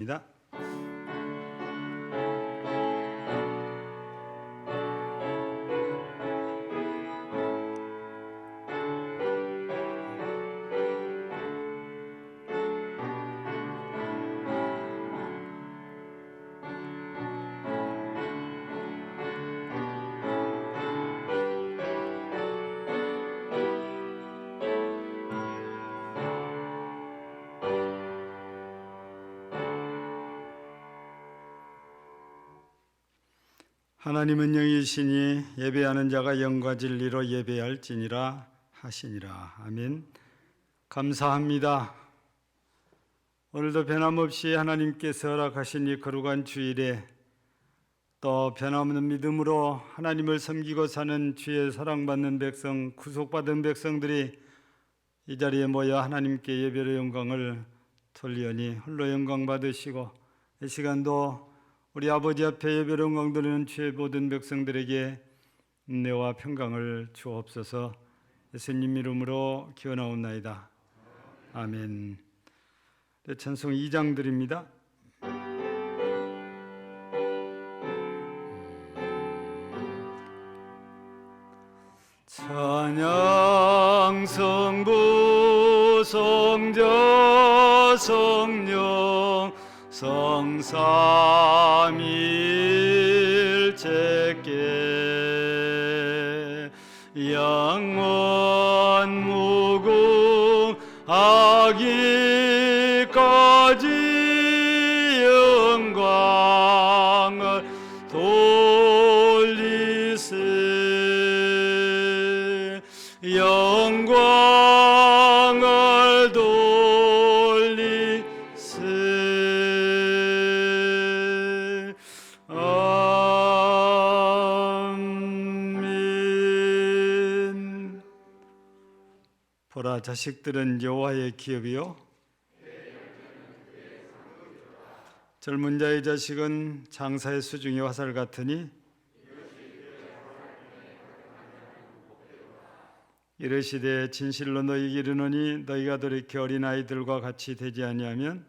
입니다. 하나님은 영이시니 예배하는 자가 영과 진리로 예배할지니라 하시니라. 아멘. 감사합니다. 오늘도 변함없이 하나님께서 허락하신 이 거룩한 주일에 또 변함없는 믿음으로 하나님을 섬기고 사는 주의 사랑받는 백성, 구속받은 백성들이 이 자리에 모여 하나님께 예배의 영광을 돌리오니 홀로 영광 받으시고 이 시간도 우리 아버지 앞에 예배를 영광 돌리는 주의 모든 백성들에게 은혜와 평강을 주옵소서. 예수님 이름으로 기원하옵나이다. 아멘. 찬송 2장 드립니다. 찬양 성부 성자 성령 성삼일체께 영원 무궁하기까지 영광을 돌리세 영광을 돌리세 아멘. 보라, 자식들은 여호와의 기업이요 젊은 자의 자식은 장사의 수중의 화살 같으니 이르시되 진실로 너희에게 이르노니 너희가 돌이켜 어린아이들과 같이 되지 아니하면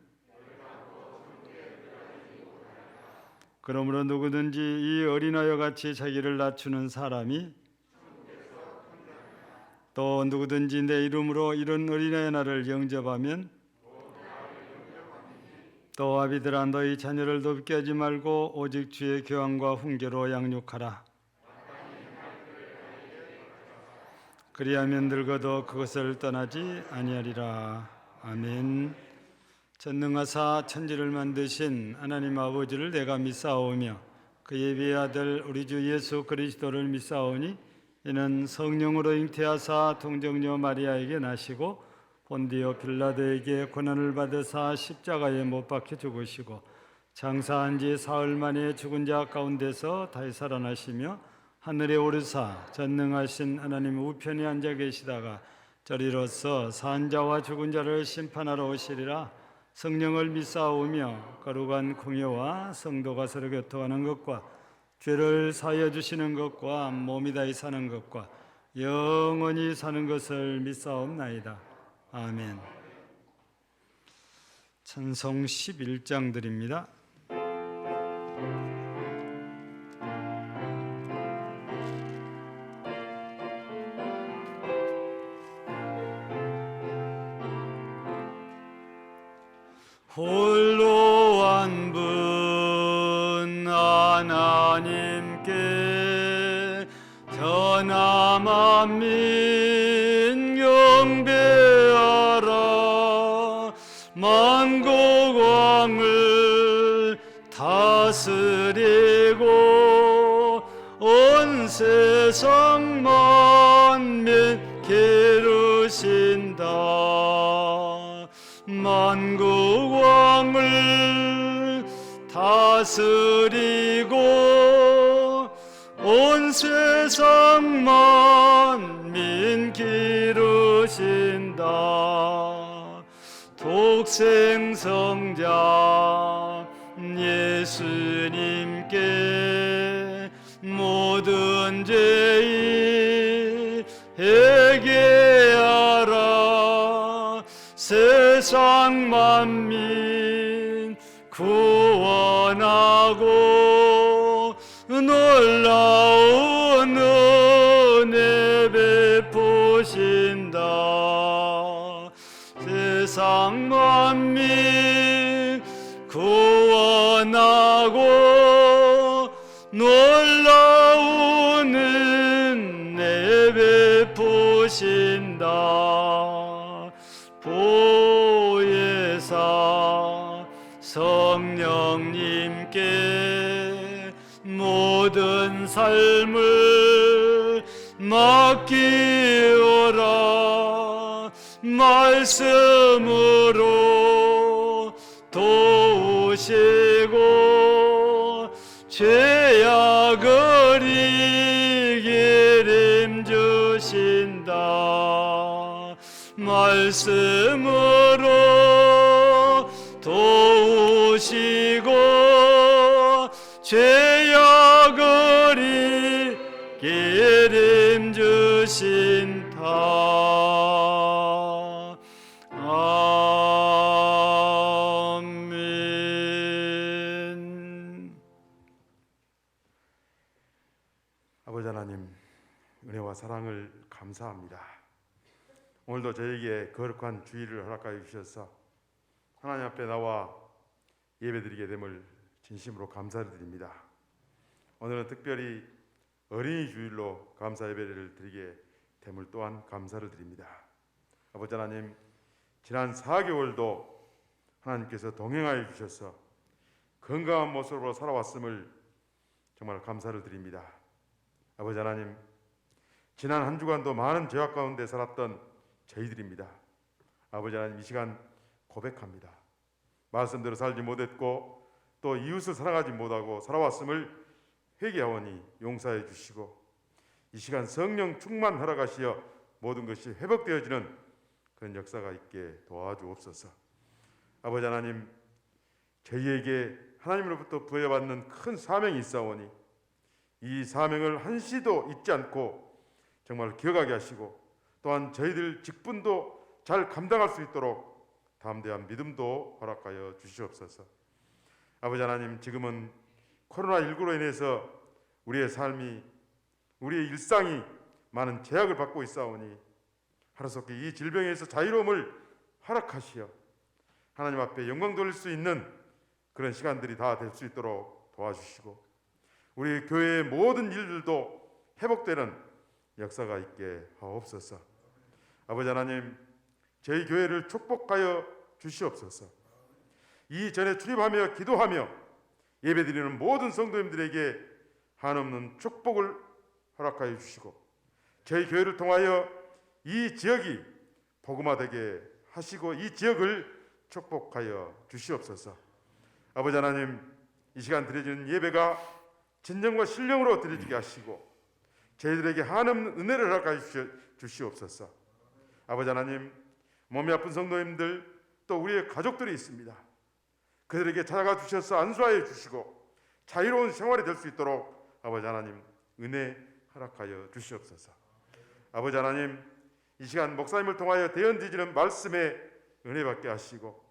그러므로 누구든지 이 어린아이와 같이 자기를 낮추는 사람이 또 누구든지 내 이름으로 이런 어린아이 나를 영접하면 또 아비들아 너희 자녀를 돕게 하지 말고 오직 주의 교환과 훈계로 양육하라. 그리하면 늙어도 그것을 떠나지 아니하리라. 아멘. 전능하사 천지를 만드신 하나님 아버지를 내가 믿사오며 그 예비의 아들 우리 주 예수 그리스도를 믿사오니 이는 성령으로 잉태하사 동정녀 마리아에게 나시고 본디오 빌라도에게 고난을 받으사 십자가에 못 박혀 죽으시고 장사한 지 사흘 만에 죽은 자 가운데서 다시 살아나시며 하늘에 오르사 전능하신 하나님 우편에 앉아 계시다가 저리로서 산 자와 죽은 자를 심판하러 오시리라. 성령을 믿사오며 거룩한 공예와 성도가 서로 교통하는 것과 죄를 사하여 주시는 것과 몸이 다히 사는 것과 영원히 사는 것을 믿사옵나이다. 아멘. 찬송 11장 드립니다. 홀로 한 분 하나님께 전함 만민 경배하라. 만국 왕을 다스리고 온 세상 만민 기르신다. 만국 왕을 다스리고 온 세상 만민 기르신다. 독생성자 예수님께 모든 죄인 회개하라. 세상 만민 구원하고 놀라운 은혜 베푸신다. 세상 만민 구원하고 놀라운 은혜 베푸신다. 보혜사 성령님께 모든 삶을 맡기오라. 말씀으로 도우시고 죄악을 이기림 주신다. 말씀으로 도우시고 죄악을 이기림 주신다. 아멘. 아버지 하나님, 은혜와 사랑을 감사합니다. 오늘도 저에게 거룩한 주일을 허락하여 주셔서 하나님 앞에 나와 예배드리게 됨을 진심으로 감사를 드립니다. 오늘은 특별히 어린이 주일로 감사 예배를 드리게 됨을 또한 감사를 드립니다. 아버지 하나님, 지난 4개월도 하나님께서 동행하여 주셔서 건강한 모습으로 살아왔음을 정말 감사를 드립니다. 아버지 하나님, 지난 한 주간도 많은 죄악 가운데 살았던 저희들입니다. 아버지 하나님, 이 시간 고백합니다. 말씀대로 살지 못했고 또 이웃을 사랑하지 못하고 살아왔음을 회개하오니 용서해 주시고 이 시간 성령 충만 허락하시어 모든 것이 회복되어지는 그런 역사가 있게 도와주옵소서. 아버지 하나님, 저희에게 하나님으로부터 부여받는 큰 사명이 있사오니 이 사명을 한시도 잊지 않고 정말 기억하게 하시고 또한 저희들 직분도 잘 감당할 수 있도록 담대한 믿음도 허락하여 주시옵소서. 아버지 하나님, 지금은 코로나19로 인해서 우리의 삶이, 우리의 일상이 많은 제약을 받고 있사오니 하루속히 이 질병에서 자유로움을 허락하시어 하나님 앞에 영광 돌릴 수 있는 그런 시간들이 다 될 수 있도록 도와주시고 우리 교회의 모든 일들도 회복되는 역사가 있게 하옵소서. 아버지 하나님, 저희 교회를 축복하여 주시옵소서. 이전에 출입하며 기도하며 예배드리는 모든 성도님들에게 한없는 축복을 허락하여 주시고 저희 교회를 통하여 이 지역이 복음화되게 하시고 이 지역을 축복하여 주시옵소서. 아버지 하나님, 이 시간 드려지는 예배가 진정과 신령으로 드려지게 하시고 저희들에게 한없는 은혜를 허락하여 주시옵소서. 아버지 하나님, 몸이 아픈 성도님들 또 우리의 가족들이 있습니다. 그들에게 찾아가 주셔서 안수하여 주시고 자유로운 생활이 될 수 있도록 아버지 하나님 은혜 허락하여 주시옵소서. 아버지 하나님, 이 시간 목사님을 통하여 대언되지는 말씀에 은혜 받게 하시고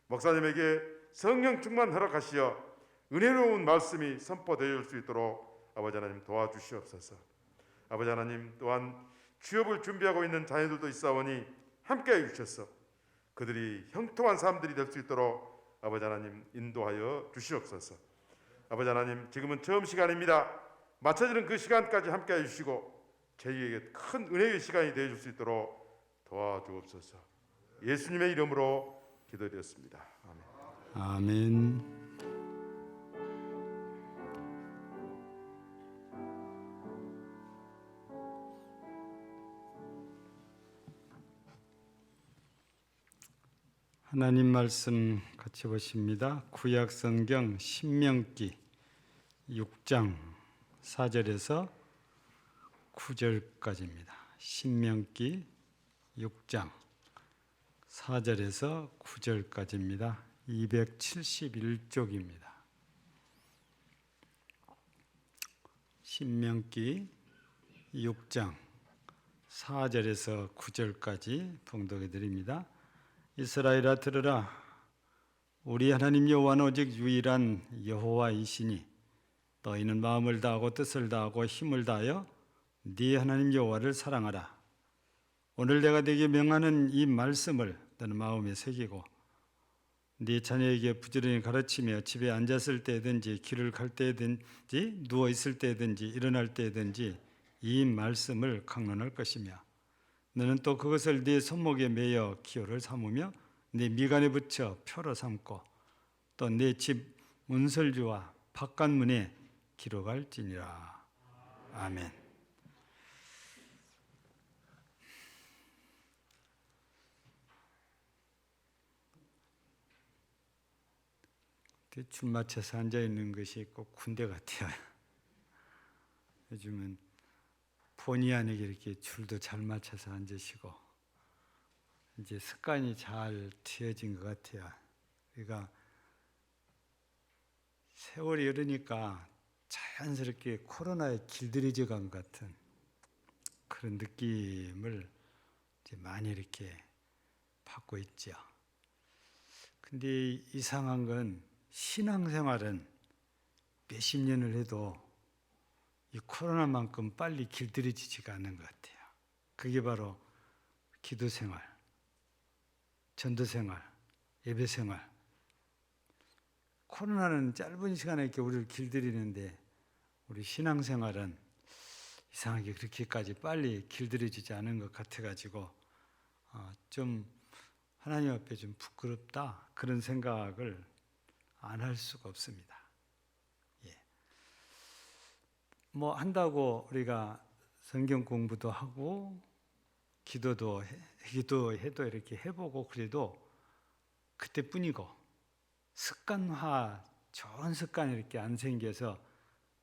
목사님에게 성령 충만 허락하시어 은혜로운 말씀이 선포되어 수 있도록 아버지 하나님 도와주시옵소서. 아버지 하나님, 또한 취업을 준비하고 있는 자녀들도 있사오니 함께해 주셔서 그들이 형통한 사람들이 될 수 있도록 아버지 하나님 인도하여 주시옵소서. 아버지 하나님, 지금은 처음 시간입니다. 맞춰지는 그 시간까지 함께해 주시고 저희에게 큰 은혜의 시간이 되어 줄 수 있도록 도와주옵소서. 예수님의 이름으로 기도드렸습니다. 아멘. 아멘. 하나님 말씀 같이 보십니다. 구약 성경 신명기 6장 4절에서 9절까지입니다. 신명기 6장 4절에서 9절까지입니다. 271쪽입니다. 신명기 6장 4절에서 9절까지 봉독해 드립니다. 이스라엘아 들으라. 우리 하나님 여호와는 오직 유일한 여호와이시니 너희는 마음을 다하고 뜻을 다하고 힘을 다하여 네 하나님 여호와를 사랑하라. 오늘 내가 네게 명하는 이 말씀을 너는 마음에 새기고 네 자녀에게 부지런히 가르치며 집에 앉았을 때든지 길을 갈 때든지 누워 있을 때든지 일어날 때든지 이 말씀을 강론할 것이며 너는 또 그것을 네 손목에 매여 기호를 삼으며 네 미간에 붙여 표로 삼고 또 네 집 문설주와 바깥문에 기록할지니라. 아멘. 줄 맞춰서 앉아 있는 것이 꼭 군대 같아요. 요즘은 본의 아니게 이렇게 줄도 잘 맞춰서 앉으시고 이제 습관이 잘 트여진 것 같아요. 그러니까 세월이 흐르니까 자연스럽게 코로나에 길들여져 간 것 같은 그런 느낌을 이제 많이 이렇게 받고 있죠. 근데 이상한 건 신앙생활은 몇십 년을 해도 이 코로나만큼 빨리 길들여지지가 않는 것 같아요. 그게 바로 기도생활, 전도생활, 예배생활. 코로나는 짧은 시간에 이렇게 우리를 길들이는데 우리 신앙생활은 이상하게 그렇게까지 빨리 길들여지지 않은 것 같아가지고 좀 하나님 앞에 좀 부끄럽다 그런 생각을 안 할 수가 없습니다. 예. 뭐 한다고 우리가 성경 공부도 하고 기도해도 이렇게 해보고 그래도 그때뿐이고 습관화 좋은 습관이 이렇게 안 생겨서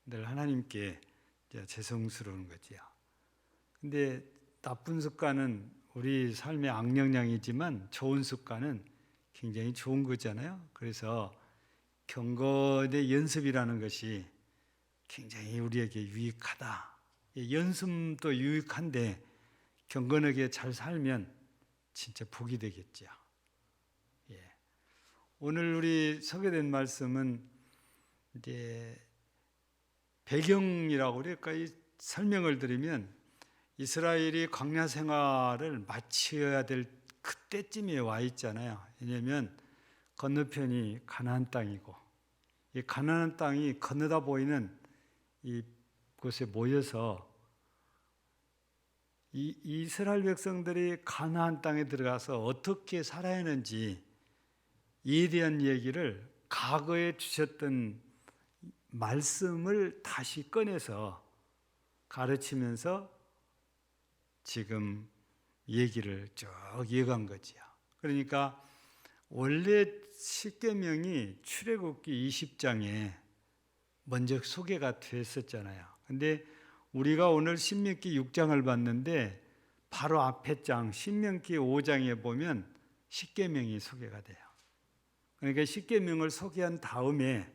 늘 하나님께 죄송스러운 거지요. 근데 나쁜 습관은 우리 삶의 악영향이지만 좋은 습관은 굉장히 좋은 거잖아요. 그래서 경건의 연습이라는 것이 굉장히 우리에게 유익하다. 연습도 유익한데 경건하게 잘 살면 진짜 복이 되겠죠. 예. 오늘 우리 소개된 말씀은 이제 배경이라고 그럴까 이 설명을 드리면 이스라엘이 광야 생활을 마쳐야 될 그때쯤에 와 있잖아요. 왜냐하면 건너편이 가나안 땅이고 이 가나안 땅이 건너다 보이는 이곳에 모여서 이 이스라엘 백성들이 가나안 땅에 들어가서 어떻게 살아야 하는지 이에 대한 얘기를 과거에 주셨던 말씀을 다시 꺼내서 가르치면서 지금 얘기를 쭉 이어간 거지요. 그러니까 원래 십계명이 출애굽기 20장에 먼저 소개가 됐었잖아요. 근데 우리가 오늘 신명기 6장을 봤는데 바로 앞에 장 신명기 5장에 보면 십계명이 소개가 돼요. 그러니까 십계명을 소개한 다음에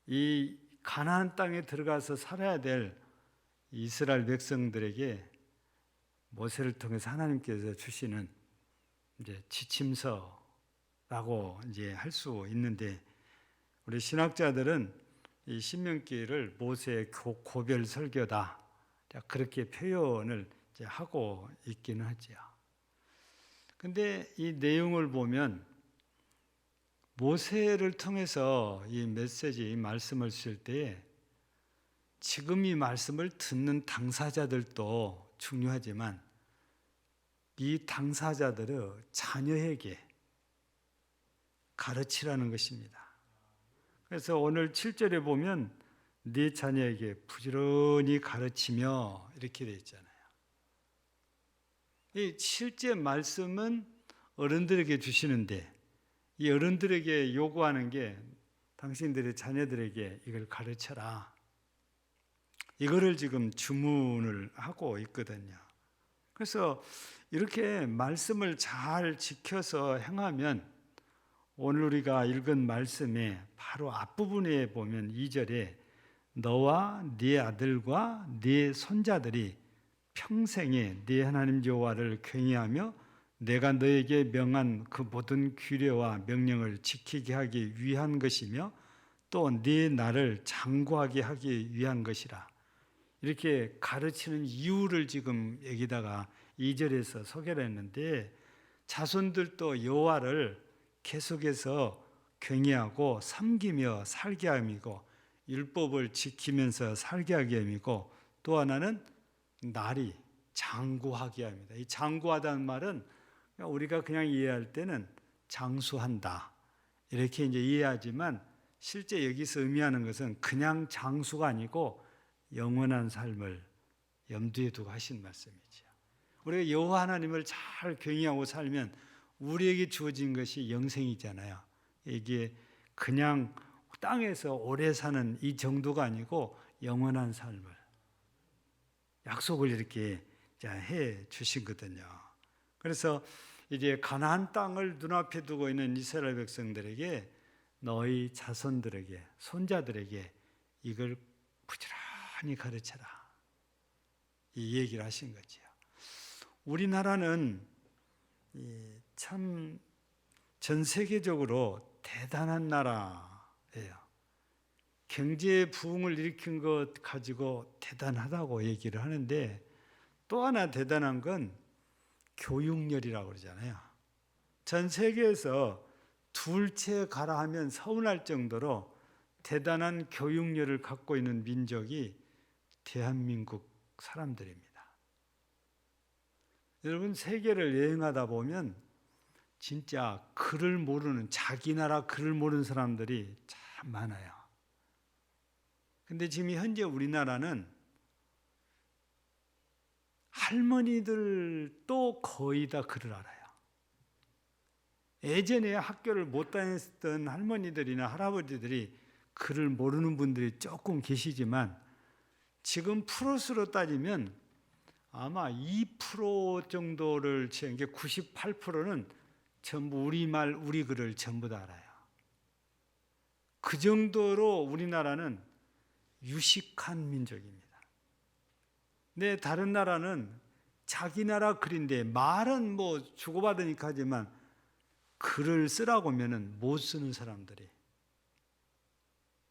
이 가나안 땅에 들어가서 살아야 될 이스라엘 백성들에게 모세를 통해서 하나님께서 주시는 이제 지침서라고 이제 할 수 있는데 우리 신학자들은 이 신명기를 모세의 고별 설교다 그렇게 표현을 이제 하고 있기는 하죠. 근데 이 내용을 보면 모세를 통해서 이 메시지, 이 말씀을 쓸 때 지금 이 말씀을 듣는 당사자들도 중요하지만 이 당사자들의 자녀에게 가르치라는 것입니다. 그래서 오늘 7절에 보면 네 자녀에게 부지런히 가르치며 이렇게 되어 있잖아요. 이 실제 말씀은 어른들에게 주시는데 이 어른들에게 요구하는 게 당신들의 자녀들에게 이걸 가르쳐라. 이거를 지금 주문을 하고 있거든요. 그래서 이렇게 말씀을 잘 지켜서 행하면 오늘 우리가 읽은 말씀의 바로 앞부분에 보면 2절에 너와 네 아들과 네 손자들이 평생에 네 하나님 여호와를 경외하며 내가 너에게 명한 그 모든 규례와 명령을 지키게 하기 위한 것이며 또 네 나를 장구하게 하기 위한 것이라. 이렇게 가르치는 이유를 지금 여기다가 2절에서 소개를 했는데, 자손들도 여호와를 계속해서 경외하고 섬기며 살게 함이고 율법을 지키면서 살게 하게 함이고, 또 하나는 날이 장구하게 합니다. 이 장구하다는 말은 우리가 그냥 이해할 때는 장수한다 이렇게 이제 이해하지만, 실제 여기서 의미하는 것은 그냥 장수가 아니고 영원한 삶을 염두에 두고 하신 말씀이죠. 우리가 여호와 하나님을 잘 경외하고 살면 우리에게 주어진 것이 영생이잖아요. 이게 그냥 땅에서 오래 사는 이 정도가 아니고 영원한 삶을 약속을 이렇게 해 주시거든요. 그래서 이제 가나안 땅을 눈앞에 두고 있는 이스라엘 백성들에게, 너희 자손들에게, 손자들에게 이걸 부지런히 가르쳐라, 이 얘기를 하신 거죠. 우리나라는 참 전 세계적으로 대단한 나라예요. 경제 부흥을 일으킨 것 가지고 대단하다고 얘기를 하는데, 또 하나 대단한 건 교육열이라고 그러잖아요. 전 세계에서 둘째 가라 하면 서운할 정도로 대단한 교육열을 갖고 있는 민족이 대한민국 사람들입니다. 여러분, 세계를 여행하다 보면 진짜 글을 모르는, 자기 나라 글을 모르는 사람들이 참 많아요. 근데 지금 현재 우리나라는 할머니들도 거의 다 글을 알아요. 예전에 학교를 못 다녔던 할머니들이나 할아버지들이 글을 모르는 분들이 조금 계시지만, 지금 프로스로 따지면 아마 2% 정도를 채운 게 98%는 전부 우리말, 우리 글을 전부 다 알아요. 그 정도로 우리나라는 유식한 민족입니다. 근데 다른 나라는 자기 나라 글인데 말은 뭐 주고받으니까 하지만 글을 쓰라고 하면은 못 쓰는 사람들이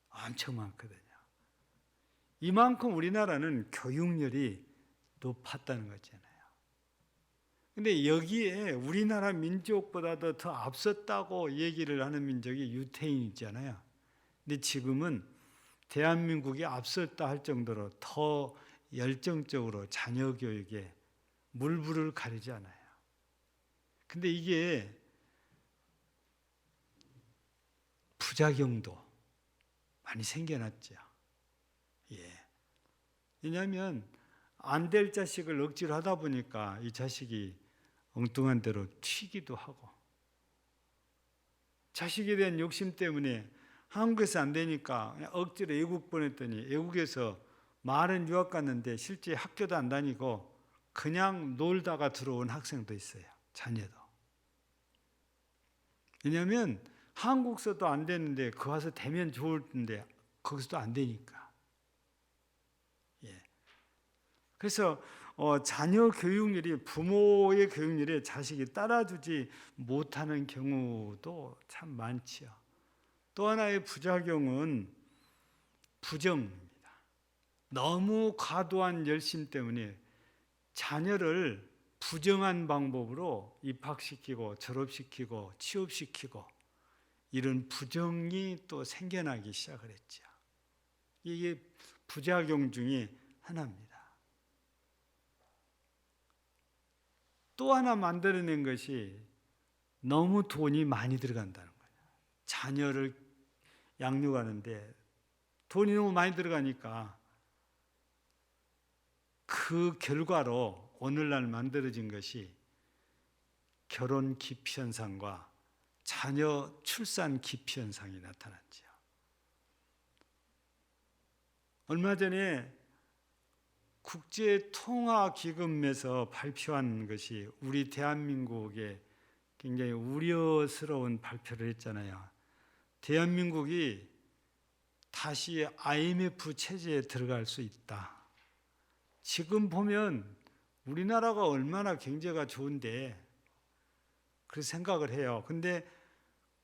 엄청 많거든요. 이만큼 우리나라는 교육열이 높았다는 거잖아요. 근데 여기에 우리나라 민족보다도 더 앞섰다고 얘기를 하는 민족이 유태인이잖아요. 근데 지금은 대한민국이 앞섰다 할 정도로 더 열정적으로 자녀 교육에 물불을 가리지 않아요. 근데 이게 부작용도 많이 생겨났죠. 왜냐하면 안 될 자식을 억지로 하다 보니까 이 자식이 엉뚱한 대로 튀기도 하고, 자식에 대한 욕심 때문에 한국에서 안 되니까 그냥 억지로 외국 보냈더니 외국에서 말은 유학 갔는데 실제 학교도 안 다니고 그냥 놀다가 들어온 학생도 있어요. 자녀도. 왜냐하면 한국서도 안 되는데 그 와서 되면 좋을 텐데 거기서도 안 되니까. 그래서 자녀 교육률이, 부모의 교육률에 자식이 따라주지 못하는 경우도 참 많지요. 또 하나의 부작용은 부정입니다. 너무 과도한 열심 때문에 자녀를 부정한 방법으로 입학시키고 졸업시키고 취업시키고, 이런 부정이 또 생겨나기 시작을 했죠. 이게 부작용 중에 하나입니다. 또 하나 만들어낸 것이 너무 돈이 많이 들어간다는 거예요. 자녀를 양육하는데 돈이 너무 많이 들어가니까 그 결과로 오늘날 만들어진 것이 결혼 기피 현상과 자녀 출산 기피 현상이 나타났죠. 얼마 전에 국제통화기금에서 발표한 것이 우리 대한민국에 굉장히 우려스러운 발표를 했잖아요. 대한민국이 다시 IMF 체제에 들어갈 수 있다. 지금 보면 우리나라가 얼마나 경제가 좋은데 그렇게 생각을 해요. 근데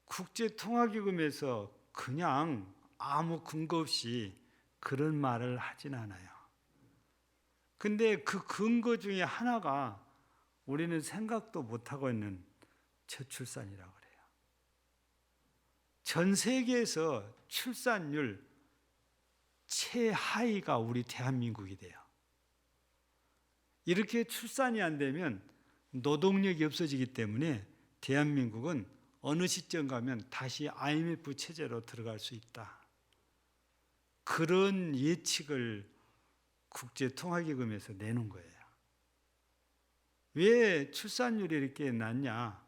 국제통화기금에서 그냥 아무 근거 없이 그런 말을 하진 않아요. 근데 그 근거 중에 하나가 우리는 생각도 못하고 있는 저출산이라고 그래요. 전 세계에서 출산율 최하위가 우리 대한민국이 돼요. 이렇게 출산이 안 되면 노동력이 없어지기 때문에 대한민국은 어느 시점 가면 다시 IMF 체제로 들어갈 수 있다. 그런 예측을 국제통화기금에서 내놓은 거예요. 왜 출산율이 이렇게 낮냐?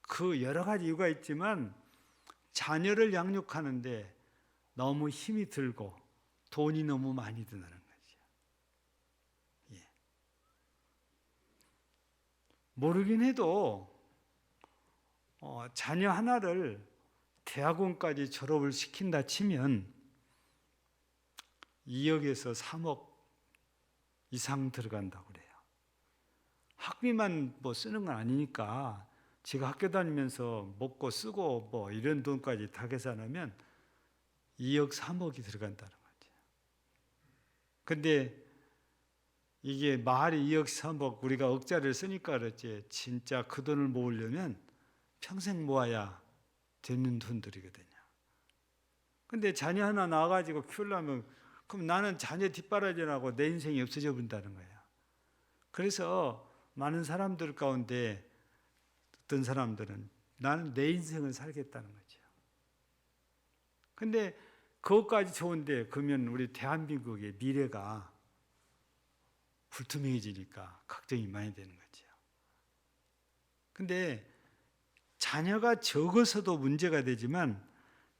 그 여러 가지 이유가 있지만 자녀를 양육하는데 너무 힘이 들고 돈이 너무 많이 드는 거죠. 예. 모르긴 해도 자녀 하나를 대학원까지 졸업을 시킨다 치면 2억에서 3억 이상 들어간다고 그래요. 학비만 뭐 쓰는 건 아니니까 제가 학교 다니면서 먹고 쓰고 뭐 이런 돈까지 다 계산하면 2억, 3억이 들어간다는 거죠. 근데 이게 말이 2억, 3억 우리가 억짜리를 쓰니까 그렇지 진짜 그 돈을 모으려면 평생 모아야 되는 돈들이거든요. 근데 자녀 하나 낳아가지고 키우려면 그럼 나는 자녀 뒷바라지하고 내 인생이 없어져 본다는 거예요. 그래서 많은 사람들 가운데 어떤 사람들은 나는 내 인생을 살겠다는 거죠. 근데 그것까지 좋은데 그러면 우리 대한민국의 미래가 불투명해지니까 걱정이 많이 되는 거죠. 근데 자녀가 적어서도 문제가 되지만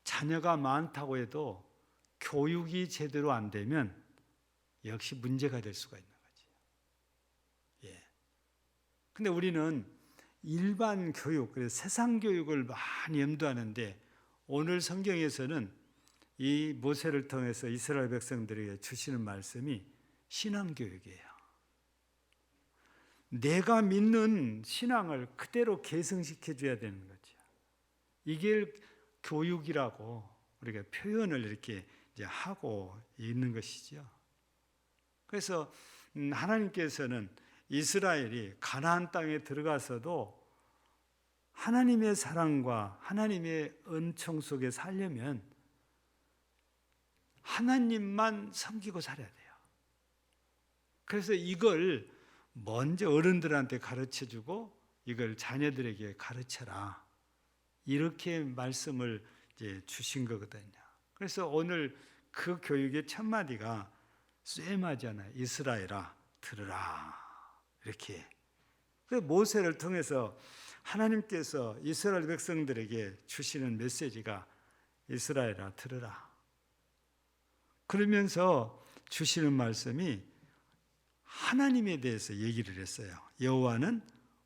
자녀가 많다고 해도 교육이 제대로 안 되면 역시 문제가 될 수가 있는 거죠. 예. 근데 우리는 일반 교육, 그래서 세상 교육을 많이 염두하는데 오늘 성경에서는 이 모세를 통해서 이스라엘 백성들에게 주시는 말씀이 신앙교육이에요. 내가 믿는 신앙을 그대로 계승시켜 줘야 되는 거죠. 이게 교육이라고 우리가 표현을 이렇게 이제 하고 있는 것이죠. 그래서 하나님께서는 이스라엘이 가나안 땅에 들어가서도 하나님의 사랑과 하나님의 은총 속에 살려면 하나님만 섬기고 살아야 돼요. 그래서 이걸 먼저 어른들한테 가르쳐주고 이걸 자녀들에게 가르쳐라. 이렇게 말씀을 이제 주신 거거든요. 그래서 오늘 그 교육의 첫 마디가 쇠마잖아요. 이스라엘아 들으라. 이렇게. 모세를 통해서 하나님께서 이스라엘 백성들에게 주시는 메시지가 이스라엘아 들으라. 그러면서 주시는 말씀이 하나님에 대해서 얘기를 했어요. 여호와는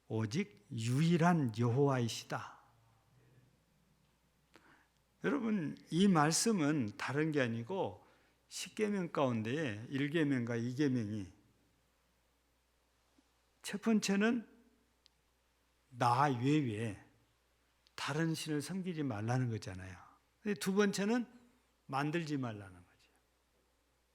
오직 유일한 여호와이시다. 여러분 이 말씀은 다른 게 아니고 10계명 가운데 1계명과 2계명이 첫 번째는 나 외에 다른 신을 섬기지 말라는 거잖아요. 두 번째는 만들지 말라는 거죠.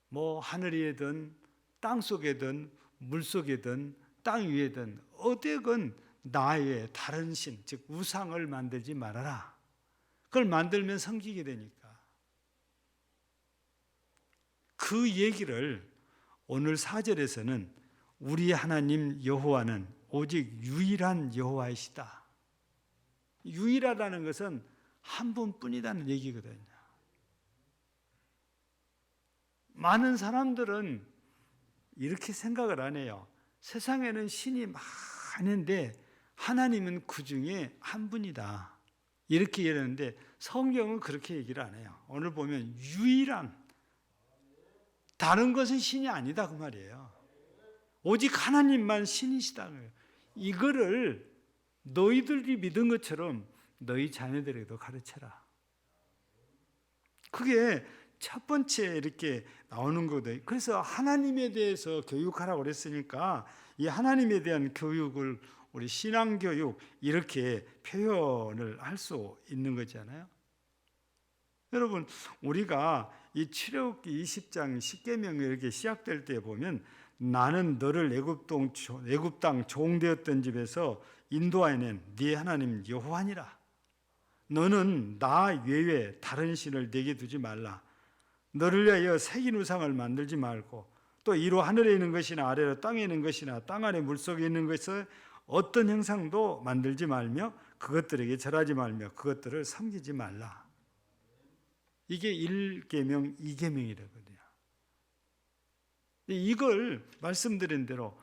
뭐 하늘이든 땅 속에든 물 속에든 땅 위에든 어디든 나 외에 다른 신, 즉 우상을 만들지 말아라. 그걸 만들면 섬기게 되니까. 그 얘기를 오늘 4절에서는 우리 하나님 여호와는 오직 유일한 여호와이시다. 유일하다는 것은 한 분뿐이라는 얘기거든요. 많은 사람들은 이렇게 생각을 안 해요. 세상에는 신이 많은데 하나님은 그 중에 한 분이다. 이렇게 얘기하는데 성경은 그렇게 얘기를 안 해요. 오늘 보면 유일한, 다른 것은 신이 아니다 그 말이에요. 오직 하나님만 신이시다. 이거를 너희들이 믿은 것처럼 너희 자녀들에게도 가르쳐라. 그게 첫 번째 이렇게 나오는 거거든요. 그래서 하나님에 대해서 교육하라고 그랬으니까 이 하나님에 대한 교육을 우리 신앙교육 이렇게 표현을 할 수 있는 거잖아요. 여러분, 우리가 이 출애굽기 20장 10계명 이렇게 시작될 때 보면 나는 너를 애굽 땅 종되었던 집에서 인도하여낸 네 하나님 여호와니라. 너는 나 외에 다른 신을 내게 두지 말라. 너를 위하여 새긴 우상을 만들지 말고 또 이로 하늘에 있는 것이나 아래로 땅에 있는 것이나 땅 아래 물속에 있는 것을 어떤 형상도 만들지 말며 그것들에게 절하지 말며 그것들을 섬기지 말라. 이게 1계명, 2계명이라거든요. 이걸 말씀드린 대로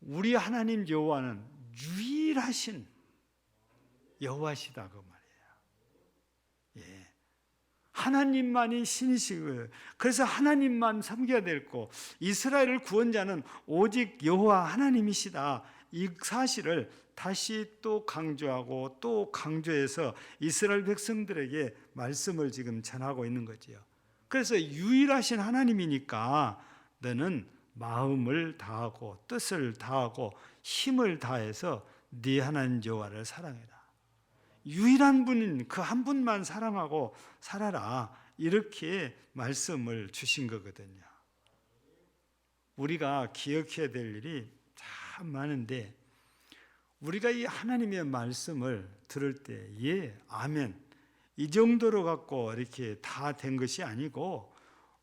우리 하나님 여호와는 유일하신 여호와시다 그 말이에요. 예. 하나님만이 신이시고요. 그래서 하나님만 섬겨야 되고 이스라엘을 구원자는 오직 여호와 하나님이시다. 이 사실을 다시 또 강조하고 또 강조해서 이스라엘 백성들에게 말씀을 지금 전하고 있는 거지요. 그래서 유일하신 하나님이니까 너는 마음을 다하고 뜻을 다하고 힘을 다해서 네 하나님 여호와를 사랑해라. 유일한 분인 그 한 분만 사랑하고 살아라. 이렇게 말씀을 주신 거거든요. 우리가 기억해야 될 일이 참 많은데 우리가 이 하나님의 말씀을 들을 때 예, 아멘 이 정도로 갖고 이렇게 다 된 것이 아니고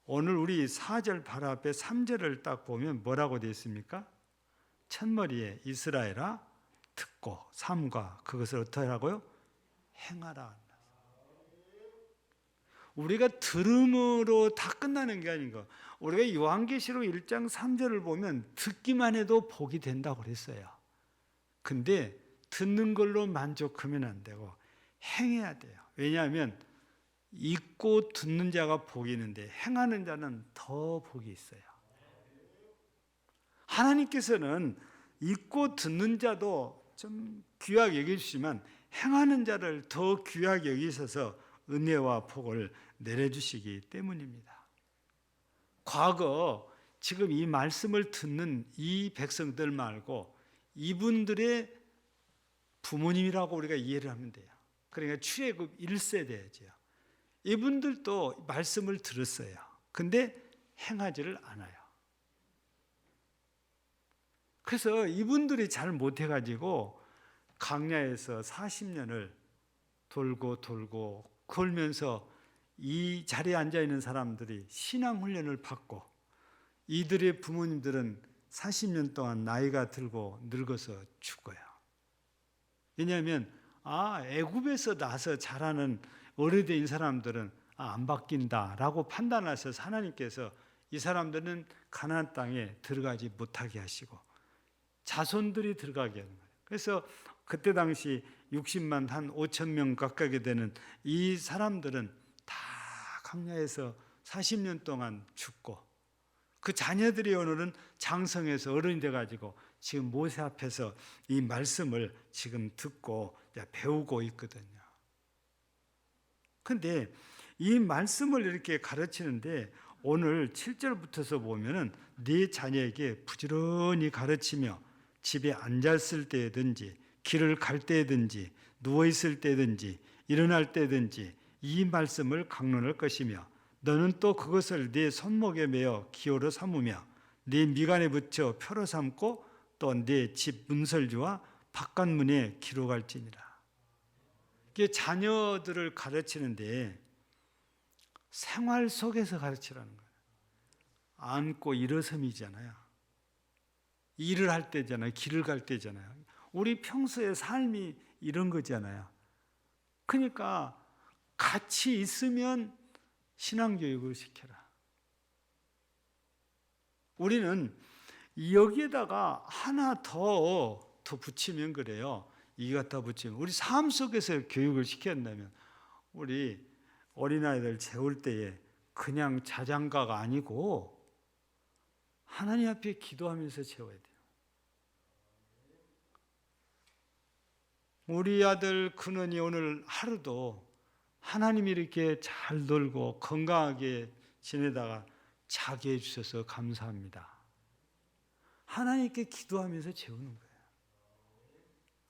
오늘 우리 4절 바로 앞에 3절을 딱 보면 뭐라고 되어 있습니까? 첫머리에 이스라엘아 듣고 삼가 그것을 어떻게 하라고요? 행하라. 우리가 들음으로 다 끝나는 게 아닌가. 우리가 요한계시록 1장 3절을 보면 듣기만 해도 복이 된다고 그랬어요. 근데 듣는 걸로 만족하면 안 되고 행해야 돼요. 왜냐하면 읽고 듣는 자가 복이 있는데 행하는 자는 더 복이 있어요. 하나님께서는 읽고 듣는 자도 좀 귀하게 여기시지만 행하는 자를 더 귀하게 여기셔서 은혜와 복을 내려주시기 때문입니다. 과거 지금 이 말씀을 듣는 이 백성들 말고 이분들의 부모님이라고 우리가 이해를 하면 돼요. 그러니까 출애굽 1세대죠. 이분들도 말씀을 들었어요. 근데 행하지를 않아요. 그래서 이분들이 잘 못해가지고 광야에서 40년을 돌고 걸면서 이 자리에 앉아있는 사람들이 신앙훈련을 받고 이들의 부모님들은 40년 동안 나이가 들고 늙어서 죽어요. 왜냐하면 애굽에서 나서 자라는 어른된 사람들은 안 바뀐다라고 판단하셔서 하나님께서 이 사람들은 가나안 땅에 들어가지 못하게 하시고 자손들이 들어가게 하는 거예요. 그래서 그때 당시 60만 한 5천 명 가까이 되는 이 사람들은 다 광야에서 40년 동안 죽고 그 자녀들이 오늘은 장성해서 어른이 돼가지고 지금 모세 앞에서 이 말씀을 지금 듣고 배우고 있거든요. 근데 이 말씀을 이렇게 가르치는데 오늘 7절부터서 보면은 네 자녀에게 부지런히 가르치며 집에 앉았을 때든지 길을 갈 때든지 누워있을 때든지 일어날 때든지 이 말씀을 강론할 것이며 너는 또 그것을 네 손목에 매어 기호로 삼으며 네 미간에 붙여 표로 삼고 또 네 집 문설주와 바깥문에 기록할지니라. 이게 자녀들을 가르치는데 생활 속에서 가르치라는 거예요. 앉고 일어섬이잖아요. 일을 할 때잖아요. 길을 갈 때잖아요. 우리 평소의 삶이 이런 거잖아요. 그러니까 같이 있으면 신앙교육을 시켜라. 우리는 여기에다가 하나 더 붙이면 그래요. 이 갖다 붙이면 우리 삶 속에서 교육을 시켜야 한다면 우리 어린아이들 재울 때에 그냥 자장가가 아니고 하나님 앞에 기도하면서 재워야 돼요. 우리 아들 근원이 오늘 하루도 하나님이 이렇게 잘 놀고 건강하게 지내다가 자게 해주셔서 감사합니다. 하나님께 기도하면서 재우는 거예요.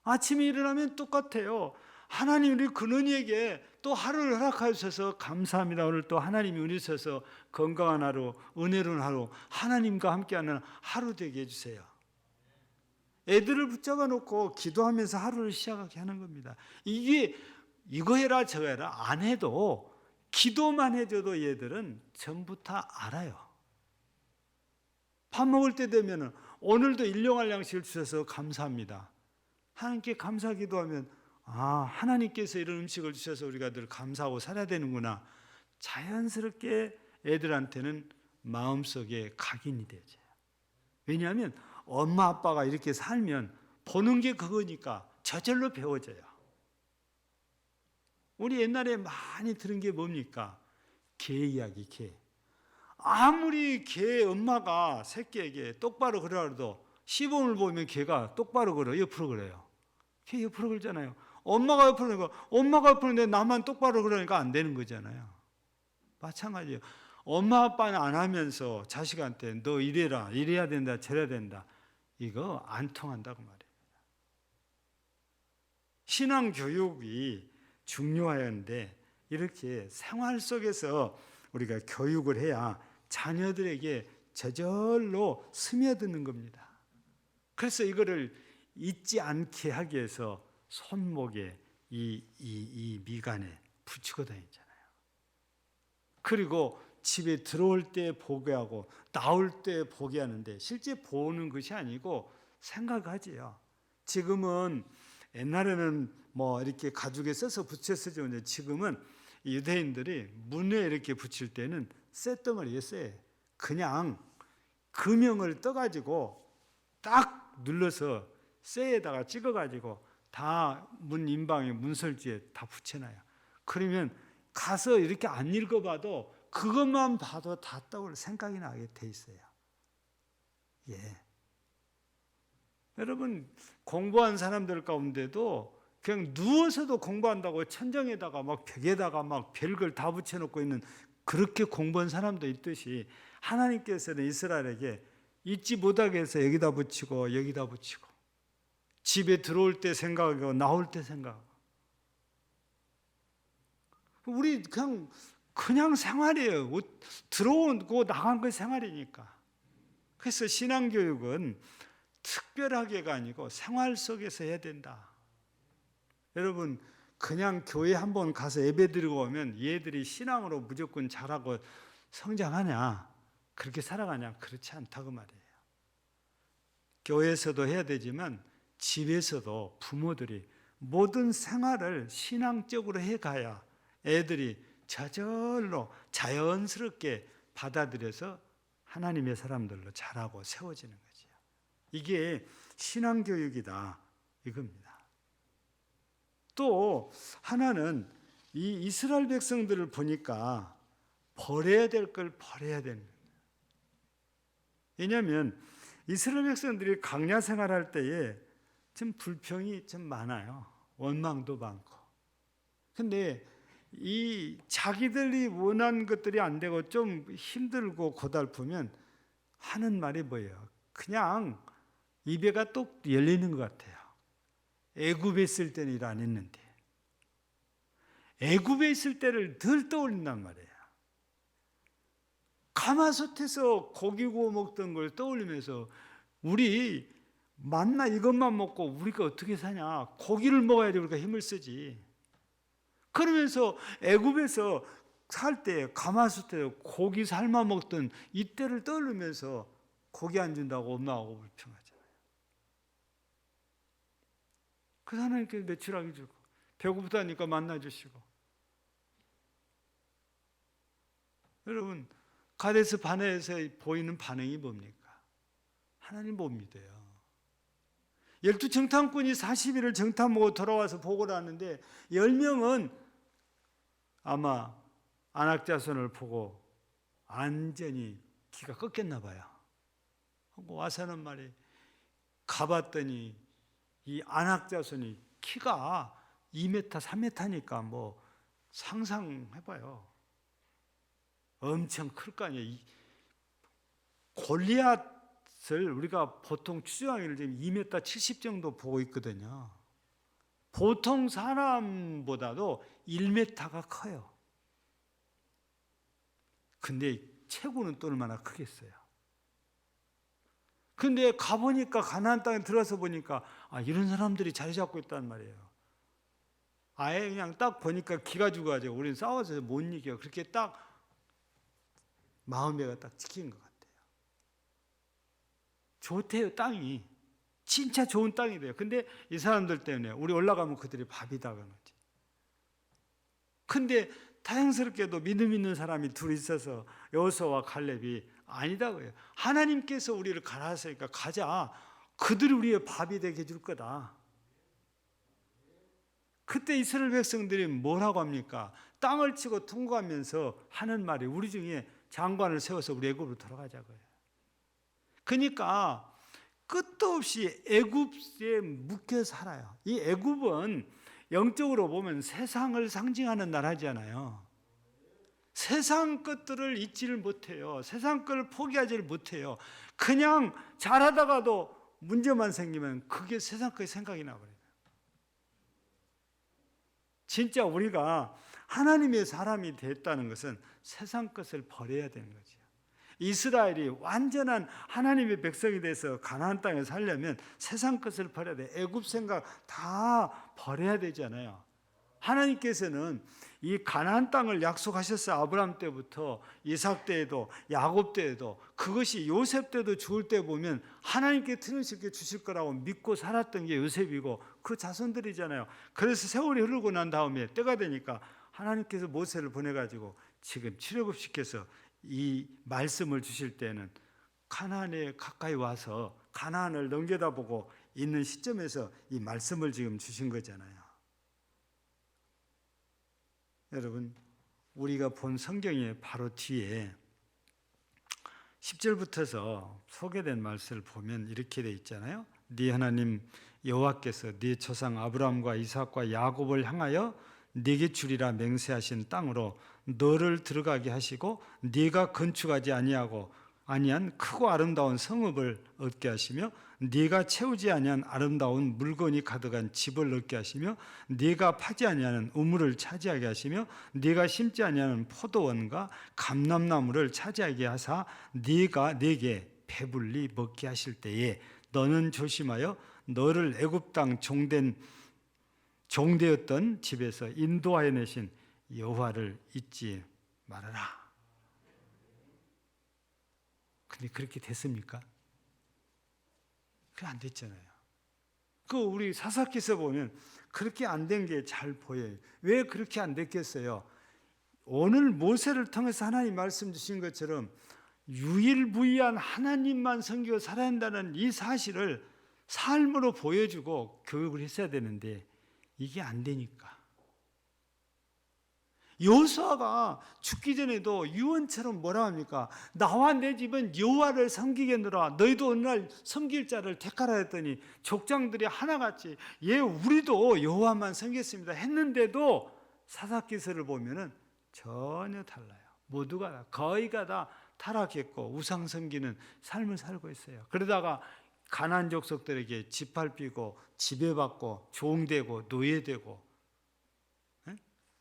아침에 일어나면 똑같아요. 하나님 우리 근원이에게 또 하루를 허락하여 주셔서 감사합니다. 오늘 또 하나님이 은혜 주셔서 건강한 하루, 은혜로운 하루, 하나님과 함께하는 하루 되게 해주세요. 애들을 붙잡아 놓고 기도하면서 하루를 시작하게 하는 겁니다. 이거 해라 저거 해라 안 해도 기도만 해줘도 얘들은 전부 다 알아요. 밥 먹을 때 되면 오늘도 일용할 양식을 주셔서 감사합니다. 하나님께 감사 기도하면 하나님께서 이런 음식을 주셔서 우리가 늘 감사하고 살아야 되는구나. 자연스럽게 애들한테는 마음속에 각인이 되죠. 왜냐하면 엄마 아빠가 이렇게 살면 보는 게 그거니까 저절로 배워져요. 우리 옛날에 많이 들은 게 뭡니까? 개 이야기, 개. 아무리 개 엄마가 새끼에게 똑바로 그러라 해도 시범을 보면 개가 똑바로 걸어 옆으로 그래요. 개 옆으로 그러잖아요. 엄마가 옆으로 그러니까 엄마가 옆으로 그러는데 나만 똑바로 그러니까 안 되는 거잖아요. 마찬가지예요. 엄마 아빠는 안 하면서 자식한테 너 이래라, 이래야 된다, 저래야 된다. 이거 안 통한다고 말이에요. 신앙 교육이 중요하는데 이렇게 생활 속에서 우리가 교육을 해야 자녀들에게 저절로 스며드는 겁니다. 그래서 이거를 잊지 않게 하기 위해서 손목에 이 미간에 붙이고 다니잖아요. 그리고 집에 들어올 때 보게 하고 나올 때 보게 하는데 실제 보는 것이 아니고 생각하지요. 지금은 옛날에는 뭐 이렇게 가죽에 써서 붙였었죠. 지금은 유대인들이 문에 이렇게 붙일 때는 쇳덩어리에 쇠 그냥 금형을 떠가지고 딱 눌러서 쇠에다가 찍어가지고 다 문 인방에 문설지에 다 붙여놔요. 그러면 가서 이렇게 안 읽어봐도 그것만 봐도 다 떠올 생각이 나게 돼 있어요. 예. 여러분 공부한 사람들 가운데도 그냥 누워서도 공부한다고 천장에다가 막 벽에다가 막 별걸 다 붙여놓고 있는 그렇게 공부한 사람도 있듯이 하나님께서는 이스라엘에게 잊지 못하게 해서 여기다 붙이고 여기다 붙이고 집에 들어올 때 생각하고 나올 때 생각하고 우리 그냥 생활이에요. 들어오고 나간 거 생활이니까. 그래서 신앙교육은 특별하게가 아니고 생활 속에서 해야 된다. 여러분 그냥 교회 한번 가서 예배 드리고 오면 얘들이 신앙으로 무조건 잘하고 성장하냐 그렇게 살아가냐 그렇지 않다고 말이에요. 교회에서도 해야 되지만 집에서도 부모들이 모든 생활을 신앙적으로 해가야 애들이 저절로 자연스럽게 받아들여서 하나님의 사람들로 자라고 세워지는 거죠. 이게 신앙교육이다 이겁니다. 또 하나는 이 이스라엘 백성들을 보니까 버려야 될 걸 버려야 됩니다. 왜냐하면 이스라엘 백성들이 광야 생활할 때에 좀 불평이 좀 많아요. 원망도 많고. 근데 이 자기들이 원한 것들이 안 되고 좀 힘들고 고달프면 하는 말이 뭐예요? 그냥 입에가 똑 열리는 것 같아요. 애굽에 있을 때는 일 안 했는데 애굽에 있을 때를 덜 떠올린단 말이에요. 가마솥에서 고기 구워 먹던 걸 떠올리면서 우리 만나 이것만 먹고 우리가 어떻게 사냐? 고기를 먹어야지 우리가 힘을 쓰지. 그러면서 애굽에서 살 때 가마솥에 고기 삶아 먹던 이때를 떠올리면서 고기 안 준다고 엄마하고 불평하잖아요. 그 하나님께서 매출하게 주고 배고프다니까 만나 주시고. 여러분 가데스 바네에서 보이는 반응이 뭡니까? 하나님 못 믿어요. 12정탐꾼이 40일을 정탐하고 돌아와서 보고를 하는데 10명은 아마 안악자손을 보고 완전히 기가 꺾였나 봐요. 하고 와서는 말이 가봤더니 이 안악자손이 키가 2m, 3m니까 뭐 상상해봐요. 엄청 클 거 아니에요. 골리앗을 우리가 보통 추정하기를 지금 2m 70 정도 보고 있거든요. 보통 사람보다도 1m가 커요. 근데 체구는 또 얼마나 크겠어요. 근데 가보니까 가나안 땅에 들어서 보니까 이런 사람들이 자리 잡고 있단 말이에요. 아예 그냥 딱 보니까 기가 죽어가지고 우리는 싸워서 못 이겨요. 그렇게 딱 마음에가 딱 찍힌 것 같아요. 좋대요, 땅이. 진짜 좋은 땅이 돼요. 근데 이 사람들 때문에 우리 올라가면 그들이 밥이다 그러는 거지. 근데 다행스럽게도 믿음 있는 사람이 둘 있어서 여호수아와 갈렙이 아니다고 해요. 하나님께서 우리를 가라 하시니까 가자. 그들이 우리의 밥이 되게 해줄 거다. 그때 이스라엘 백성들이 뭐라고 합니까? 땅을 치고 통과하면서 하는 말이 우리 중에 장관을 세워서 우리 애굽으로 돌아가자고요. 그러니까 끝도 없이 애굽에 묶여 살아요. 이 애굽은 영적으로 보면 세상을 상징하는 나라잖아요. 세상 것들을 잊지를 못해요. 세상 것을 포기하지를 못해요. 그냥 잘하다가도 문제만 생기면 그게 세상 것이 생각이 나버려요. 진짜 우리가 하나님의 사람이 됐다는 것은 세상 것을 버려야 되는 거죠. 이스라엘이 완전한 하나님의 백성이 돼서 가나안 땅에 살려면 세상 것을 버려야 돼. 애굽 생각 다 버려야 되잖아요. 하나님께서는 이 가나안 땅을 약속하셨어요. 아브라함 때부터 이삭 때에도 야곱 때에도 그것이 요셉 때도 죽을 때 보면 하나님께 틀림없이 주실 거라고 믿고 살았던 게 요셉이고 그 자손들이잖아요. 그래서 세월이 흐르고 난 다음에 때가 되니까 하나님께서 모세를 보내가지고 지금 출애굽시켜서 이 말씀을 주실 때는 가나안에 가까이 와서 가나안을 넘겨다보고 있는 시점에서 이 말씀을 지금 주신 거잖아요. 여러분, 우리가 본 성경의 바로 뒤에 10절부터서 소개된 말씀을 보면 이렇게 돼 있잖아요. 네 하나님 여호와께서 네 조상 아브라함과 이삭과 야곱을 향하여 네게 주리라 맹세하신 땅으로 너를 들어가게 하시고 네가 건축하지 아니한 크고 아름다운 성읍을 얻게 하시며 네가 채우지 아니한 아름다운 물건이 가득한 집을 얻게 하시며 네가 파지 아니하는 우물을 차지하게 하시며 네가 심지 아니하는 포도원과 감람나무를 차지하게 하사 네가 내게 배불리 먹게 하실 때에 너는 조심하여 너를 애굽 땅 종되었던 집에서 인도하여 내신 여호와를 잊지 말아라. 근데 그렇게 됐습니까? 그게 안 됐잖아요. 그 우리 사사기서 보면 그렇게 안 된 게 잘 보여요. 왜 그렇게 안 됐겠어요? 오늘 모세를 통해서 하나님 말씀 주신 것처럼 유일무이한 하나님만 섬기고 살아야 한다는 이 사실을 삶으로 보여주고 교육을 했어야 되는데 이게 안 되니까. 여호수아가 죽기 전에도 유언처럼 뭐라 합니까? 나와 내 집은 여호와를 섬기겠노라. 너희도 어느 날 섬길 자를 택하라 했더니 족장들이 하나같이 우리도 여호와만 섬겼습니다 했는데도 사사기서를 보면은 전혀 달라요. 모두가 거의가 다 타락했고 우상 섬기는 삶을 살고 있어요. 그러다가 가나안 족속들에게 짓밟히고 지배받고 종되고 노예되고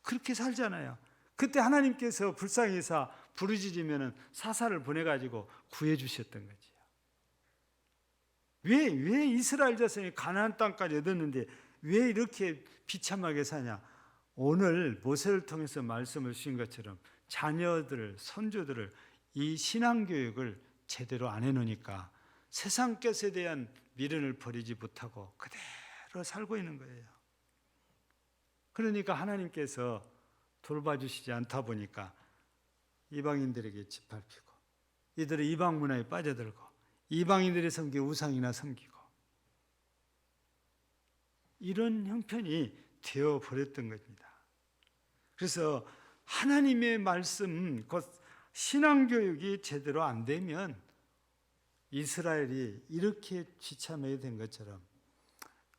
그렇게 살잖아요. 그때 하나님께서 불쌍히사 부르짖으면 사사를 보내가지고 구해주셨던 거지요. 왜 이스라엘 자손이 가나안 땅까지 얻었는데 왜 이렇게 비참하게 사냐? 오늘 모세를 통해서 말씀을 주신 것처럼 자녀들, 손주들을 이 신앙교육을 제대로 안 해놓으니까 세상 것에 대한 미련을 버리지 못하고 그대로 살고 있는 거예요. 그러니까 하나님께서 돌봐주시지 않다 보니까 이방인들에게 짓밟히고 이들의 이방 문화에 빠져들고 이방인들이 섬기고 우상이나 섬기고 이런 형편이 되어버렸던 겁니다. 그래서 하나님의 말씀, 곧 신앙교육이 제대로 안 되면 이스라엘이 이렇게 비참하게 된 것처럼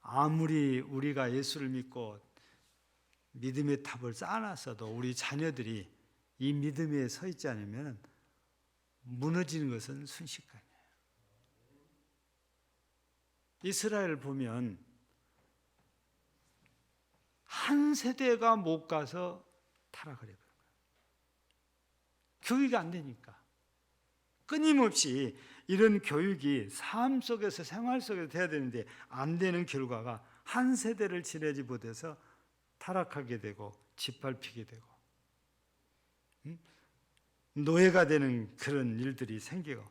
아무리 우리가 예수를 믿고 믿음의 탑을 쌓아놨어도 우리 자녀들이 이 믿음에 서 있지 않으면 무너지는 것은 순식간이에요. 이스라엘 보면 한 세대가 못 가서 타락을 해버려요. 교육이 안 되니까. 끊임없이 이런 교육이 삶 속에서 생활 속에서 돼야 되는데 안 되는 결과가 한 세대를 지내지 못해서 타락하게 되고 짓밟히게 되고 노예가 되는 그런 일들이 생기고,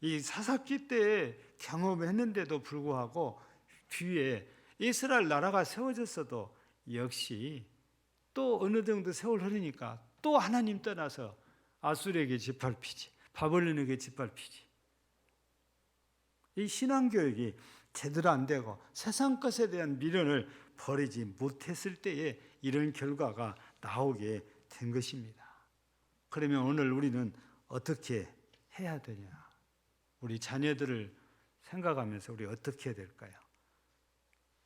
이 사사기 때 경험했는데도 불구하고 뒤에 이스라엘 나라가 세워졌어도 역시 또 어느 정도 세월 흐르니까 또 하나님 떠나서 아수르에게 짓밟히지, 바벨론에게 짓밟히지. 이 신앙교육이 제대로 안 되고 세상 것에 대한 미련을 버리지 못했을 때에 이런 결과가 나오게 된 것입니다. 그러면 오늘 우리는 어떻게 해야 되냐? 우리 자녀들을 생각하면서 우리 어떻게 해야 될까요?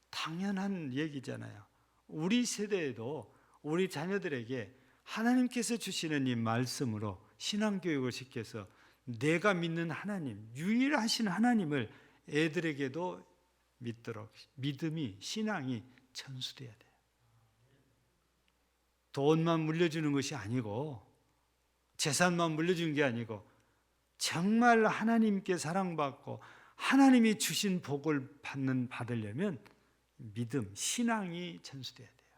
당연한 얘기잖아요. 우리 세대에도 우리 자녀들에게 하나님께서 주시는 이 말씀으로 신앙교육을 시켜서 내가 믿는 하나님, 유일하신 하나님을 애들에게도 믿도록 믿음이, 신앙이 전수돼야 돼요. 돈만 물려주는 것이 아니고 재산만 물려주는 게 아니고 정말 하나님께 사랑받고 하나님이 주신 복을 받으려면 믿음, 신앙이 전수돼야 돼요.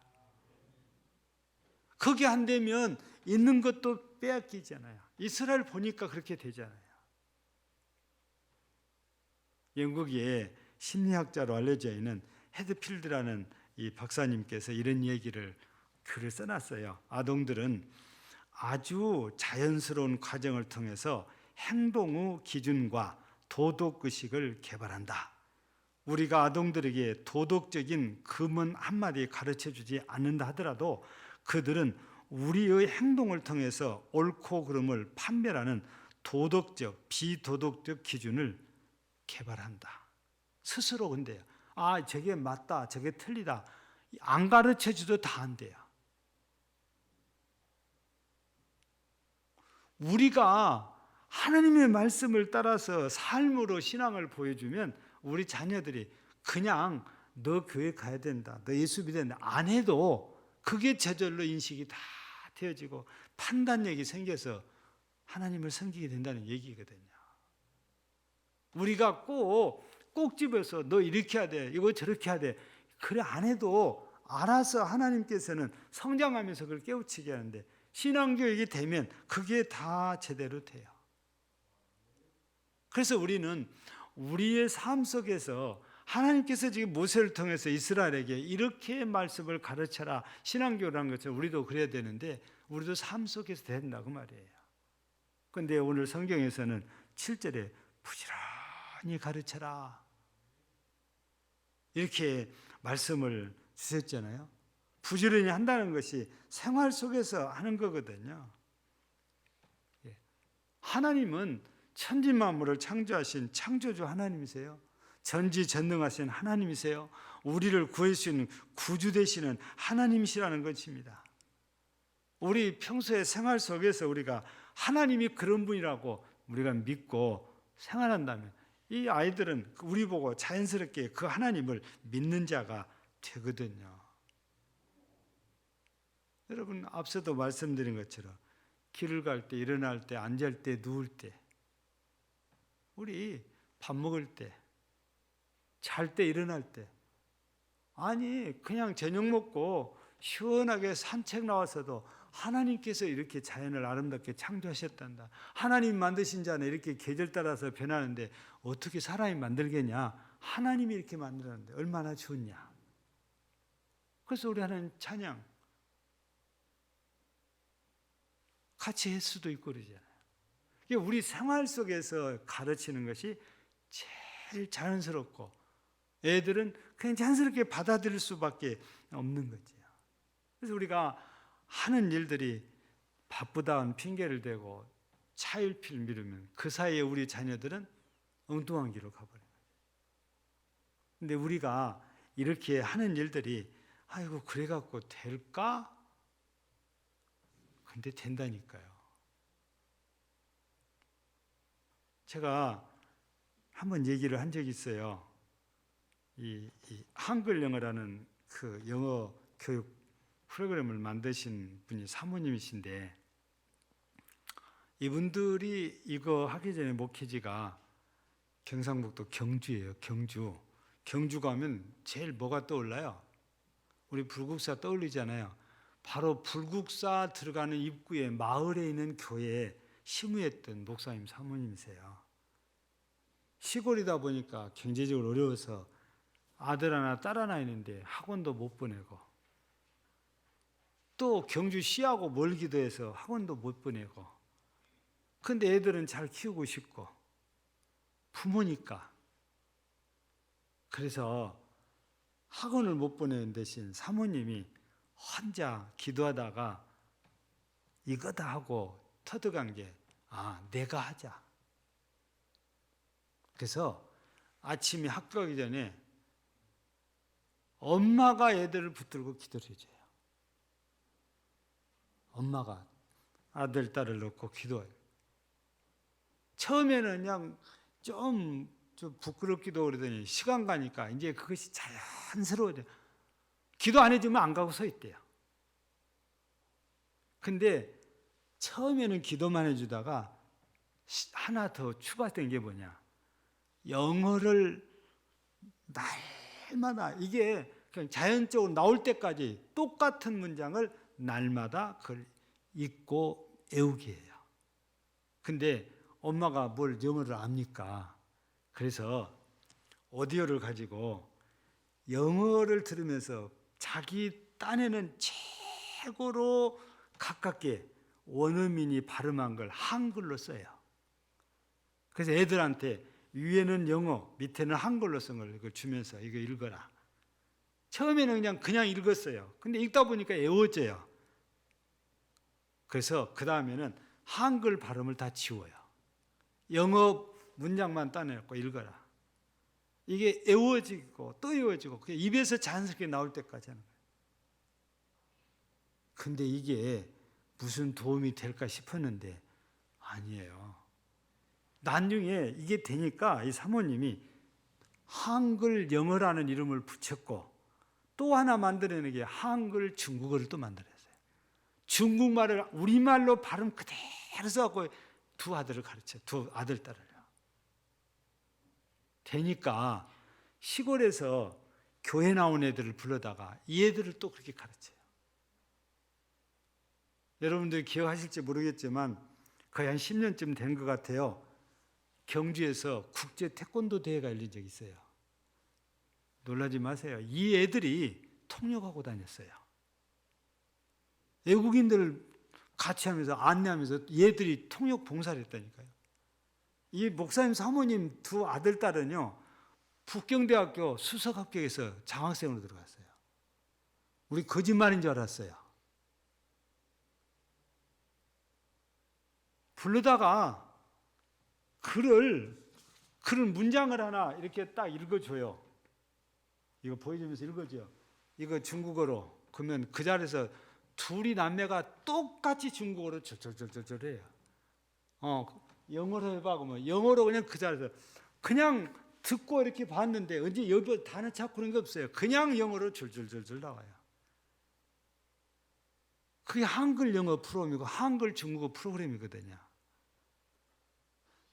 그게 안 되면 있는 것도 빼앗기잖아요. 이스라엘 보니까 그렇게 되잖아요. 영국의 심리학자로 알려져 있는 헤드필드라는 이 박사님께서 이런 얘기를 글을 써놨어요. 아동들은 아주 자연스러운 과정을 통해서 행동 후 기준과 도덕의식을 개발한다. 우리가 아동들에게 도덕적인 금은 한마디 가르쳐주지 않는다 하더라도 그들은 우리의 행동을 통해서 옳고 그름을 판별하는 도덕적, 비도덕적 기준을 개발한다. 스스로. 근데요, 저게 맞다, 저게 틀리다 안 가르쳐줘도 다 안 돼요. 우리가 하나님의 말씀을 따라서 삶으로 신앙을 보여주면 우리 자녀들이 그냥 너 교회 가야 된다, 너 예수 믿어야 된다 안 해도 그게 저절로 인식이 다 되어지고 판단력이 생겨서 하나님을 섬기게 된다는 얘기거든요. 우리가 꼭 집에서 너 이렇게 해야 돼, 이거 저렇게 해야 돼 그래 안 해도 알아서 하나님께서는 성장하면서 그걸 깨우치게 하는데, 신앙교육이 되면 그게 다 제대로 돼요. 그래서 우리는 우리의 삶 속에서 하나님께서 지금 모세를 통해서 이스라엘에게 이렇게 말씀을 가르쳐라, 신앙교육이라는 것처럼 우리도 그래야 되는데 우리도 삶 속에서 된다 그 말이에요. 그런데 오늘 성경에서는 7절에 부지런히 가르쳐라 이렇게 말씀을 주셨잖아요. 부지런히 한다는 것이 생활 속에서 하는 거거든요. 하나님은 천지만물을 창조하신 창조주 하나님이세요. 전지전능하신 하나님이세요. 우리를 구할 수 있는 구주 되시는 하나님이시라는 것입니다. 우리 평소의 생활 속에서 우리가 하나님이 그런 분이라고 우리가 믿고 생활한다면 이 아이들은 우리 보고 자연스럽게 그 하나님을 믿는 자가 되거든요. 여러분, 앞서도 말씀드린 것처럼 길을 갈 때, 일어날 때, 앉을 때, 누울 때, 우리 밥 먹을 때, 잘 때, 일어날 때, 아니 그냥 저녁 먹고 시원하게 산책 나와서도 하나님께서 이렇게 자연을 아름답게 창조하셨단다. 하나님 만드신 자는 이렇게 계절 따라서 변하는데 어떻게 사람이 만들겠냐? 하나님이 이렇게 만들었는데 얼마나 좋냐? 그래서 우리 하나님 찬양 같이 할 수도 있고 그러잖아요. 우리 생활 속에서 가르치는 것이 제일 자연스럽고 애들은 그냥 자연스럽게 받아들일 수밖에 없는 거죠. 그래서 우리가 하는 일들이 바쁘다는 핑계를 대고 차일피일 미루면 그 사이에 우리 자녀들은 엉뚱한 길로 가버려요. 근데 우리가 이렇게 하는 일들이 아이고 그래갖고 될까? 근데 된다니까요. 제가 한번 얘기를 한 적이 있어요. 이 한글 영어라는 그 영어 교육 프로그램을 만드신 분이 사모님이신데, 이분들이 이거 하기 전에 목회지가 경상북도 경주예요. 경주 가면 제일 뭐가 떠올라요? 우리 불국사 떠올리잖아요. 바로 불국사 들어가는 입구에 마을에 있는 교회에 시무했던 목사님 사모님이세요. 시골이다 보니까 경제적으로 어려워서 아들 하나 딸 하나 있는데 학원도 못 보내고, 또 경주시하고 멀기도 해서 학원도 못 보내고, 근데 애들은 잘 키우고 싶고 부모니까. 그래서 학원을 못 보내는 대신 사모님이 혼자 기도하다가 이거다 하고 터득한 게, 내가 하자. 그래서 아침에 학교 가기 전에 엄마가 애들을 붙들고 기도를 해줘요. 엄마가 아들, 딸을 놓고 기도해요. 처음에는 그냥 좀 부끄럽기도 그러더니 시간 가니까 이제 그것이 자연스러워져요. 기도 안 해주면 안 가고 서 있대요. 근데 처음에는 기도만 해주다가 하나 더 추가된 게 뭐냐, 영어를 날마다, 이게 그냥 자연적으로 나올 때까지 똑같은 문장을 날마다 그걸 읽고 외우게 해요. 근데 엄마가 뭘 영어를 압니까? 그래서 오디오를 가지고 영어를 들으면서 자기 딴에는 최고로 가깝게 원어민이 발음한 걸 한글로 써요. 그래서 애들한테 위에는 영어, 밑에는 한글로 쓴 걸 이걸 주면서 이거 읽어라. 처음에는 그냥 읽었어요. 근데 읽다 보니까 외워져요. 그래서 그 다음에는 한글 발음을 다 지워요. 영어 문장만 따내놓고 읽어라. 이게 외워지고 또 외워지고 그게 입에서 자연스럽게 나올 때까지 하는 거예요. 근데 이게 무슨 도움이 될까 싶었는데 아니에요. 나중에 이게 되니까 이 사모님이 한글 영어라는 이름을 붙였고, 또 하나 만들어낸 게 한글 중국어를 또 만들었어요. 중국말을 우리말로 발음 그대로 써갖고 두 아들을 가르쳐요. 두 아들, 딸을요. 되니까 시골에서 교회 나온 애들을 불러다가 이 애들을 또 그렇게 가르쳐요. 여러분들이 기억하실지 모르겠지만 거의 한 10년쯤 된 것 같아요. 경주에서 국제 태권도 대회가 열린 적이 있어요. 놀라지 마세요. 이 애들이 통역하고 다녔어요. 외국인들 같이 하면서 안내하면서 얘들이 통역 봉사를 했다니까요. 이 목사님 사모님 두 아들, 딸은요, 북경대학교 수석합격해서 장학생으로 들어갔어요. 우리 거짓말인 줄 알았어요. 부르다가 글을 문장을 하나 이렇게 딱 읽어줘요. 이거 보여주면서 읽어줘요. 이거 중국어로. 그러면 그 자리에서 둘이 남매가 똑같이 중국어로 절절절절 해요. 영어로 해봐. 그러면 영어로 그냥 그 자리에서 그냥 듣고 이렇게 봤는데 언제 여기 단어 찾고 그런 게 없어요. 그냥 영어로 줄줄줄줄 나와요. 그게 한글 영어 프로그램이고 한글 중국어 프로그램이거든요.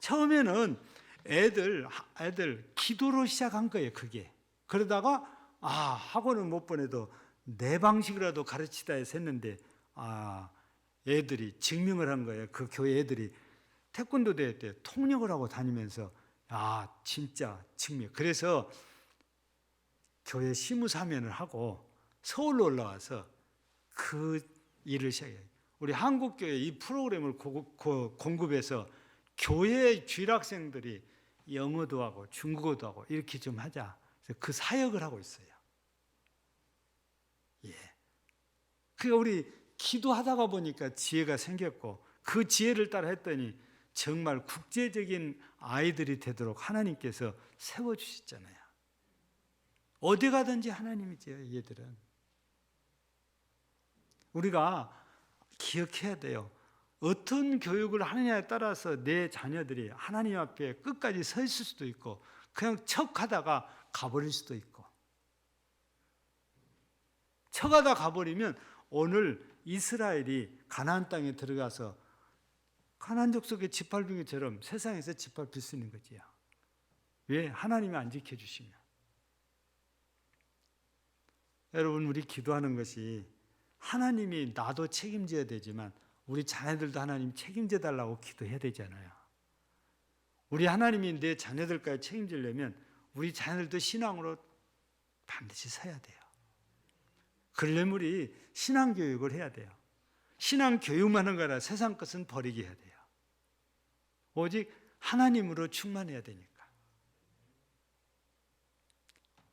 처음에는 애들 기도로 시작한 거예요. 그게. 그러다가 학원은 못 보내도 내 방식이라도 가르치다 해서 했는데 애들이 증명을 한 거예요. 그 교회 애들이 태권도 대회 때 통역을 하고 다니면서 진짜 증명. 그래서 교회 시무사면을 하고 서울로 올라와서 그 일을 시작해요. 우리 한국교회 이 프로그램을 공급해서 교회 주일학생들이 영어도 하고 중국어도 하고 이렇게 좀 하자. 그래서 그 사역을 하고 있어요. 예. 그러니까 우리 기도하다가 보니까 지혜가 생겼고 그 지혜를 따라 했더니 정말 국제적인 아이들이 되도록 하나님께서 세워주셨잖아요. 어디 가든지 하나님이죠, 얘들은. 우리가 기억해야 돼요. 어떤 교육을 하느냐에 따라서 내 자녀들이 하나님 앞에 끝까지 서 있을 수도 있고 그냥 척하다가 가버릴 수도 있고. 처가다 가버리면 오늘 이스라엘이 가나안 땅에 들어가서 가나안 족속의 짓밟힌 것처럼 세상에서 짓밟힐 수 있는 거지요. 왜? 하나님이 안 지켜주시면. 여러분, 우리 기도하는 것이 하나님이 나도 책임져야 되지만 우리 자녀들도 하나님 책임져 달라고 기도해야 되잖아요. 우리 하나님이 내 자녀들까지 책임지려면 우리 자녀들도 신앙으로 반드시 서야 돼요. 그러려면 우리 신앙교육을 해야 돼요. 신앙교육만 하는 거라 세상 것은 버리게 해야 돼요. 오직 하나님으로 충만해야 되니까.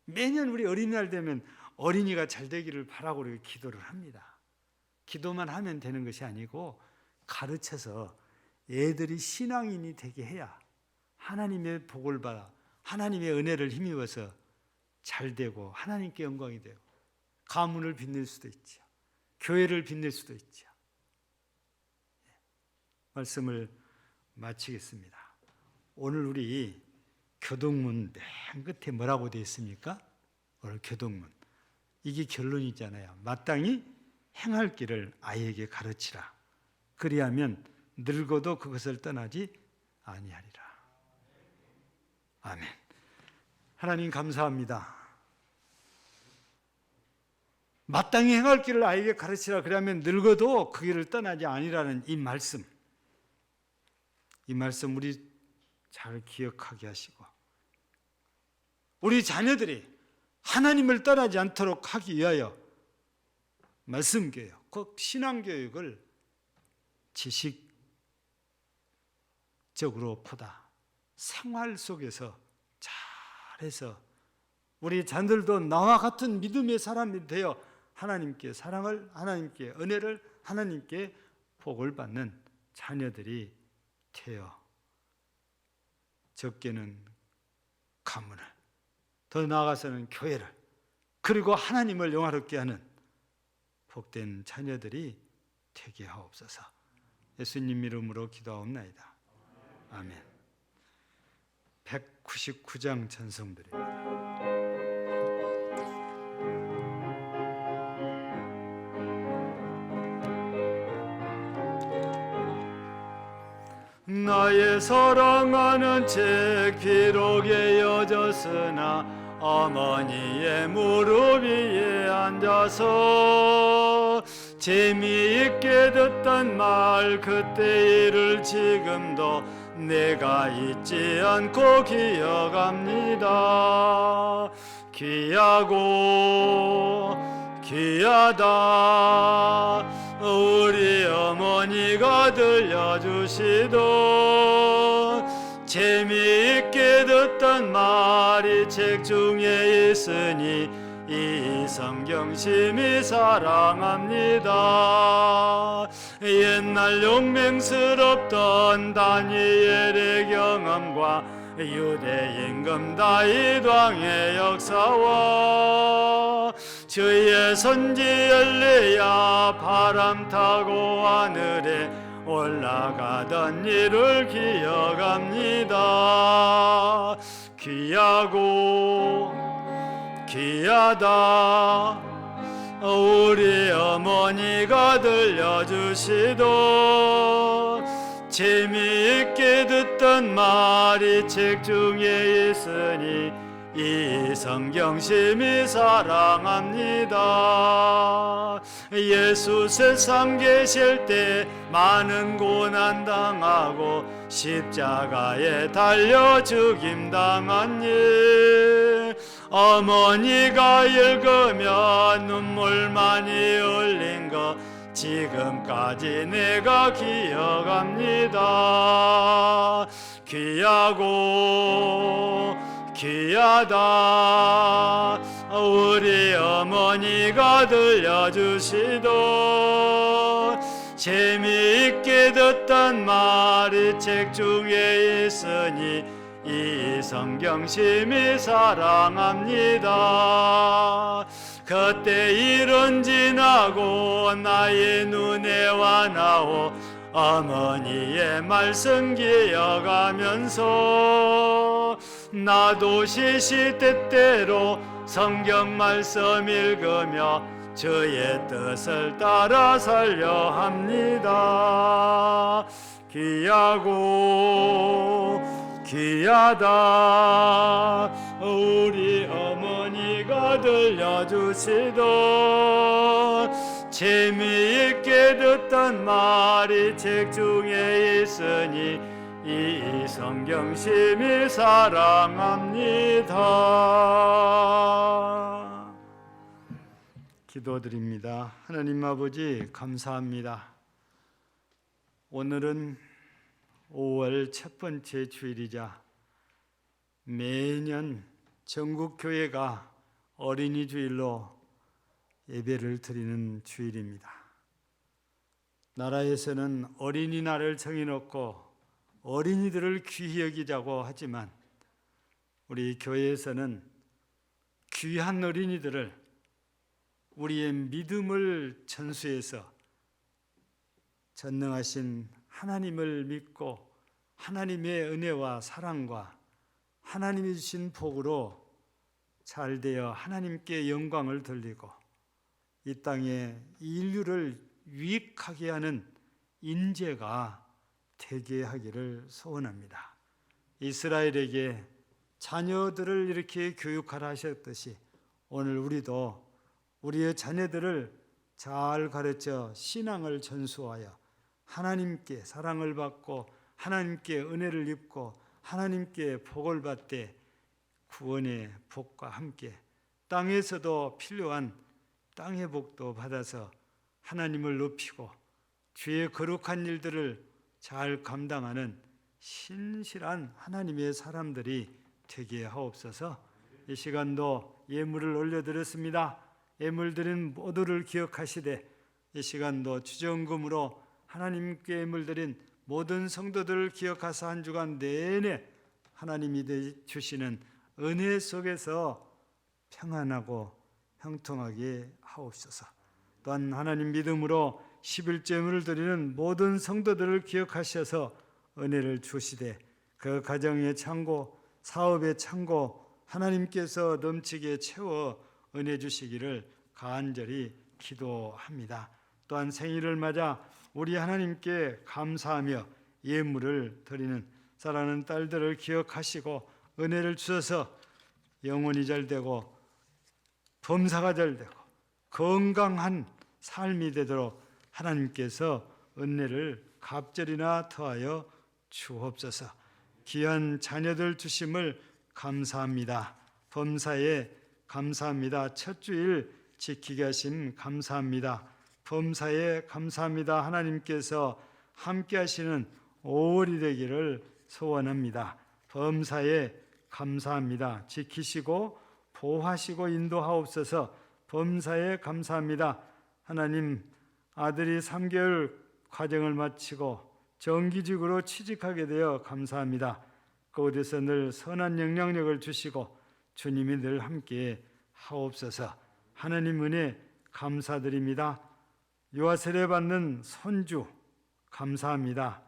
매년 우리 어린이날 되면 어린이가 잘 되기를 바라고 우리 기도를 합니다. 기도만 하면 되는 것이 아니고 가르쳐서 애들이 신앙인이 되게 해야 하나님의 복을 받아 하나님의 은혜를 힘입어서 잘 되고 하나님께 영광이 되고 가문을 빛낼 수도 있죠. 교회를 빛낼 수도 있죠. 말씀을 마치겠습니다. 오늘 우리 교동문 맨 끝에 뭐라고 되어 있습니까? 오늘 교동문. 이게 결론이잖아요. 마땅히 행할 길을 아이에게 가르치라. 그리하면 늙어도 그것을 떠나지 아니하리라. 아멘. 하나님 감사합니다. 마땅히 행할 길을 아이에게 가르치라. 그러면 늙어도 그 길을 떠나지 아니라는 이 말씀 우리 잘 기억하게 하시고 우리 자녀들이 하나님을 떠나지 않도록 하기 위하여 말씀교육, 그 신앙교육을 지식적으로 보다 생활 속에서 잘해서 우리 자녀들도 나와 같은 믿음의 사람이 되어 하나님께 사랑을, 하나님께 은혜를, 하나님께 복을 받는 자녀들이 되어 적게는 가문을, 더 나아가서는 교회를, 그리고 하나님을 영화롭게 하는 복된 자녀들이 되게 하옵소서. 예수님 이름으로 기도하옵나이다. 아멘. 199장 찬송드립니다. 나의 사랑하는 책 기록에 여졌으나 어머니의 무릎 위에 앉아서 재미있게 듣던 말 그때 일을 지금도 내가 잊지 않고 기억합니다. 귀하고 귀하다 우리 어머니가 들려주시던 재미있게 듣던 말이 책 중에 있으니 이 성경 심히 사랑합니다. 옛날 용맹스럽던 다니엘의 경험과 유대 임금 다윗 왕의 역사와 주의 선지 엘리야 바람 타고 하늘에 올라가던 일을 기억합니다. 귀하고 귀하다 우리 어머니가 들려주시던 재미있게 듣던 말이 책 중에 있으니 이 성경 심히 사랑합니다. 예수 세상 계실 때 많은 고난 당하고 십자가에 달려 죽임당한 일 어머니가 읽으며 눈물 많이 흘린 것 지금까지 내가 기억합니다. 귀하고 귀하다 우리 어머니가 들려주시던 재미있게 듣던 말이 책 중에 있으니 이 성경 심히 사랑합니다. 그때 일은 지나고 나의 눈에 와나오 어머니의 말씀 기억하면서 나도 시시때때로 성경 말씀 읽으며 주의 뜻을 따라 살려 합니다. 귀하고 귀하다 우리 어머니가 들려주시던 재미있게 듣던 말이 책 중에 있으니 이 성경 심히 사랑합니다. 기도드립니다. 하나님 아버지 감사합니다. 오늘은 5월 첫 번째 주일이자 매년 전국 교회가 어린이 주일로 예배를 드리는 주일입니다. 나라에서는 어린이날을 정해놓고 어린이들을 귀히 여기자고 하지만 우리 교회에서는 귀한 어린이들을 우리의 믿음을 전수해서 전능하신 하나님을 믿고 하나님의 은혜와 사랑과 하나님이 주신 복으로 잘되어 하나님께 영광을 돌리고 이 땅에 인류를 유익하게 하는 인재가 되게 하기를 소원합니다. 이스라엘에게 자녀들을 이렇게 교육하라 하셨듯이 오늘 우리도 우리의 자녀들을 잘 가르쳐 신앙을 전수하여 하나님께 사랑을 받고 하나님께 은혜를 입고 하나님께 복을 받되 구원의 복과 함께 땅에서도 필요한 땅의 복도 받아서 하나님을 높이고 주의 거룩한 일들을 잘 감당하는 신실한 하나님의 사람들이 되게 하옵소서. 이 시간도 예물을 올려드렸습니다. 예물 드린 모두를 기억하시되 이 시간도 주정금으로 하나님께 예물 드린 모든 성도들을 기억하사 한 주간 내내 하나님이 주시는 은혜 속에서 평안하고 형통하게 하옵소서. 또한 하나님 믿음으로 11제물을 드리는 모든 성도들을 기억하셔서 은혜를 주시되 그 가정의 창고, 사업의 창고 하나님께서 넘치게 채워 은혜 주시기를 간절히 기도합니다. 또한 생일을 맞아 우리 하나님께 감사하며 예물을 드리는 사랑하는 딸들을 기억하시고 은혜를 주셔서 영혼이 잘되고 범사가 잘되고 건강한 삶이 되도록 하나님께서 은혜를 갑절이나 더하여 주옵소서. 귀한 자녀들 주심을 감사합니다. 범사에 감사합니다. 첫 주일 지키게 하심 감사합니다. 범사에 감사합니다. 하나님께서 함께 하시는 5월이 되기를 소원합니다. 범사에 감사합니다. 지키시고 보호하시고 인도하옵소서. 범사에 감사합니다. 하나님, 아들이 3개월 과정을 마치고 정기직으로 취직하게 되어 감사합니다. 그곳에서 늘 선한 영향력을 주시고 주님이 늘 함께 하옵소서. 하나님 은혜 감사드립니다. 유아 세례 받는 손주 감사합니다.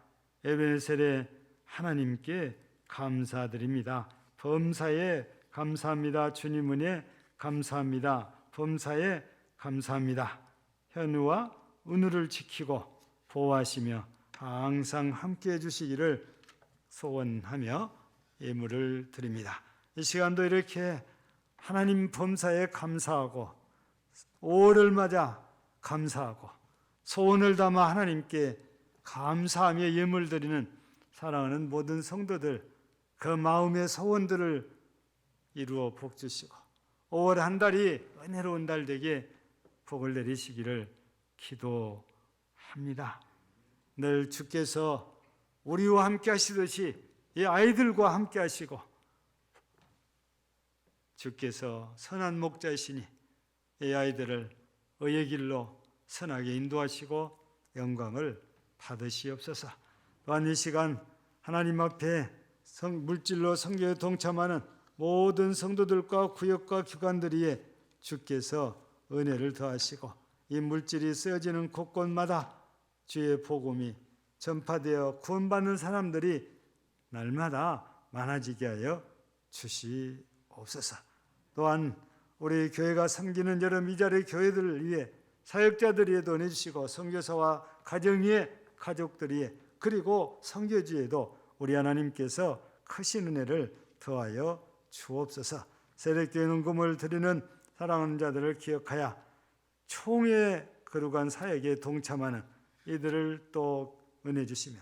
에베네셀의 하나님께 감사드립니다. 범사에 감사합니다. 주님 은혜 감사합니다. 범사에 감사합니다. 현우와 은우를 지키고 보호하시며 항상 함께해 주시기를 소원하며 예물을 드립니다. 이 시간도 이렇게 하나님 범사에 감사하고 5월을 맞아 감사하고 소원을 담아 하나님께 감사하며 예물 드리는 사랑하는 모든 성도들 그 마음의 소원들을 이루어 복 주시고 5월 한 달이 은혜로운 달 되게 복을 내리시기를 기도합니다. 늘 주께서 우리와 함께 하시듯이 이 아이들과 함께 하시고 주께서 선한 목자이시니 이 아이들을 의의 길로 선하게 인도하시고 영광을 받으시옵소서. 또한 이 시간 하나님 앞에 물질로 성교에 동참하는 모든 성도들과 구역과 기관들이에 주께서 은혜를 더하시고 이 물질이 쓰여지는 곳곳마다 주의 복음이 전파되어 구원받는 사람들이 날마다 많아지게 하여 주시옵소서. 또한 우리 교회가 섬기는 여러 미자리 교회들을 위해 사역자들 위에도 은혜 주시고 선교사와 가정 위에 가족들 위에 그리고 선교지에도 우리 하나님께서 크신 은혜를 더하여 주옵소서. 세례교회 헌금을 드리는 사랑하는 자들을 기억하여 총회 거룩한 사역에 동참하는 이들을 또 은혜 주시며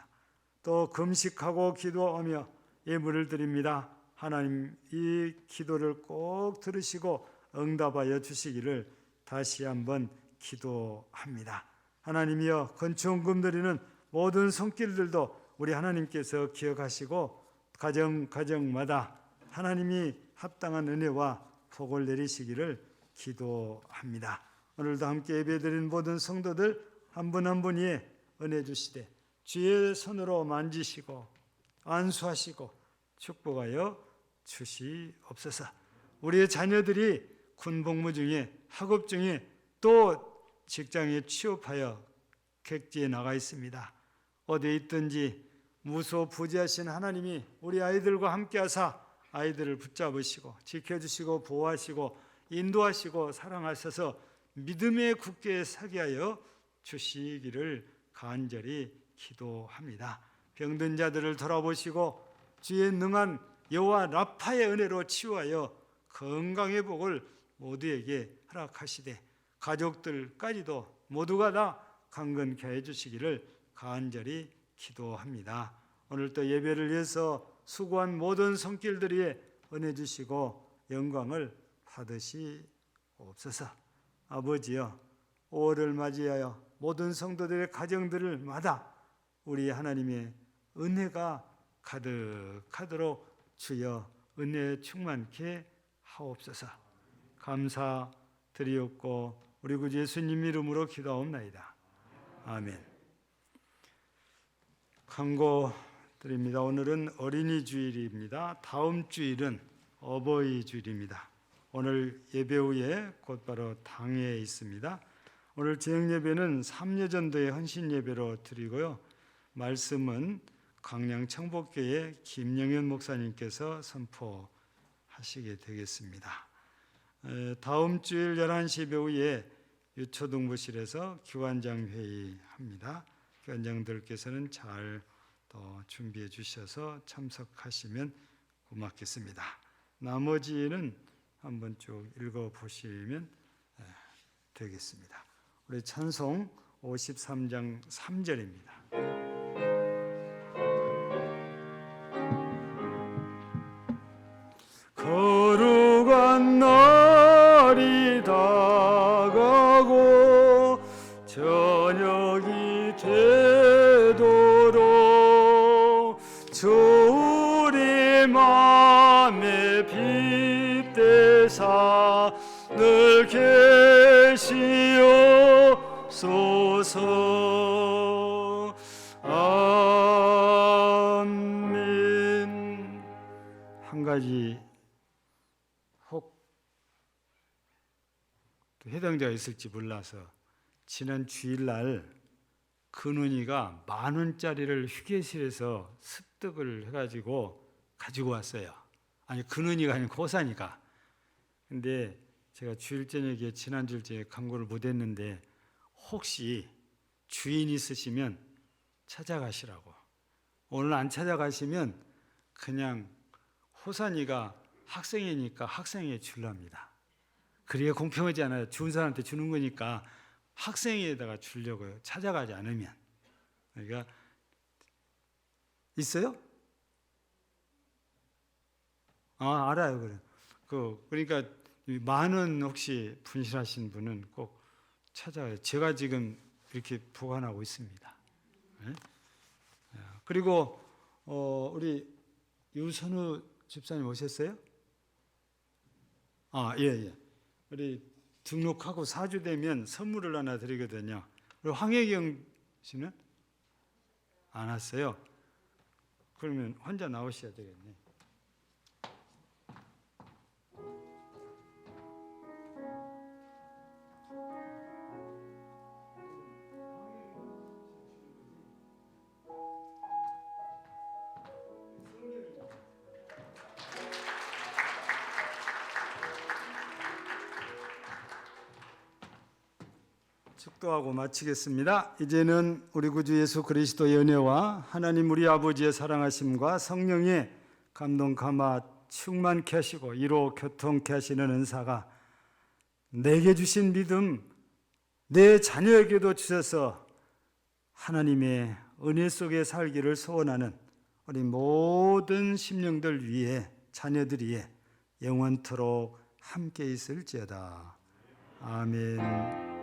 또 금식하고 기도하며 예물을 드립니다. 하나님 이 기도를 꼭 들으시고 응답하여 주시기를 다시 한번 기도합니다. 하나님이여 건축헌금 드리는 모든 손길들도 우리 하나님께서 기억하시고 가정마다 하나님이 합당한 은혜와 복을 내리시기를 기도합니다. 오늘도 함께 예배드린 모든 성도들 한 분 한 분이 은혜 주시되 주의 손으로 만지시고 안수하시고 축복하여 주시옵소서. 우리의 자녀들이 군복무 중에 학업 중에 또 직장에 취업하여 객지에 나가 있습니다. 어디에 있든지 무소부지하신 하나님이 우리 아이들과 함께 하사 아이들을 붙잡으시고 지켜주시고 보호하시고 인도하시고 사랑하셔서 믿음의 굳게 서게 하여 주시기를 간절히 기도합니다. 병든 자들을 돌아보시고 주의 능한 여호와 라파의 은혜로 치유하여 건강의 복을 모두에게 허락하시되 가족들까지도 모두가 다 강건케 해주시기를 간절히 기도합니다. 오늘도 예배를 위해서 수고한 모든 손길들이 은혜 주시고 영광을 받으시옵소서. 아버지여 5월을 맞이하여 모든 성도들의 가정들을 마다 우리 하나님의 은혜가 가득하도록 주여 은혜 충만케 하옵소서. 감사드리옵고 우리 구주 예수님 이름으로 기도하옵나이다. 아멘. 강고 드립니다. 오늘은 어린이 주일입니다. 다음 주일은 어버이 주일입니다. 오늘 예배 후에 곧바로 당회에 있습니다. 오늘 제영 예배는 삼례전도의 헌신 예배로 드리고요. 말씀은 강양 청복교회 김영현 목사님께서 선포하시게 되겠습니다. 다음 주일 11시 예배 후에 유초등부실에서 기관장 회의합니다. 기관장들께서는 잘 준비해 주셔서 참석하시면 고맙겠습니다. 나머지는 한번 쭉 읽어보시면 되겠습니다. 우리 찬송 53장 3절입니다. 거룩한 날이 다가고 저녁이 되도록 주 우리 맘에 빗대사 늘 계시옵소서. 아멘. 한 가지 혹 해당자가 있을지 몰라서 지난 주일날 근원이가 10,000원짜리를 휴게실에서 습득을 해가지고 가지고 왔어요. 아니 근원이가 아니고 호산이가. 근데 제가 주일 저녁에 지난 주일 저녁에 광고를 못했는데 혹시 주인 있으시면 찾아가시라고. 오늘 안 찾아가시면 그냥 호산이가 학생이니까 학생에 주랍니다. 그래야 공평하지 않아요. 좋은 사람한테 주는 거니까 학생에다가 주려고요. 찾아가지 않으면. 그러니까 있어요? 아 알아요. 그래. 그러니까 10,000원 혹시 분실하신 분은 꼭 찾아가요. 제가 지금 이렇게 보관하고 있습니다. 네? 그리고 우리 유선우 집사님 오셨어요? 아 예. 우리 등록하고 4주 되면 선물을 하나 드리거든요. 그리고 황혜경 씨는 안 왔어요. 그러면 혼자 나오셔야 되겠네. 축도하고 마치겠습니다. 이제는 우리 구주 예수 그리스도의 은혜와 하나님 우리 아버지의 사랑하심과 성령의 감동 감화 충만케 하시고 이로 교통케 하시는 은사가 내게 주신 믿음 내 자녀에게도 주셔서 하나님의 은혜 속에 살기를 소원하는 우리 모든 심령들 위해 자녀들 위해 영원토록 함께 있을지어다. 아멘.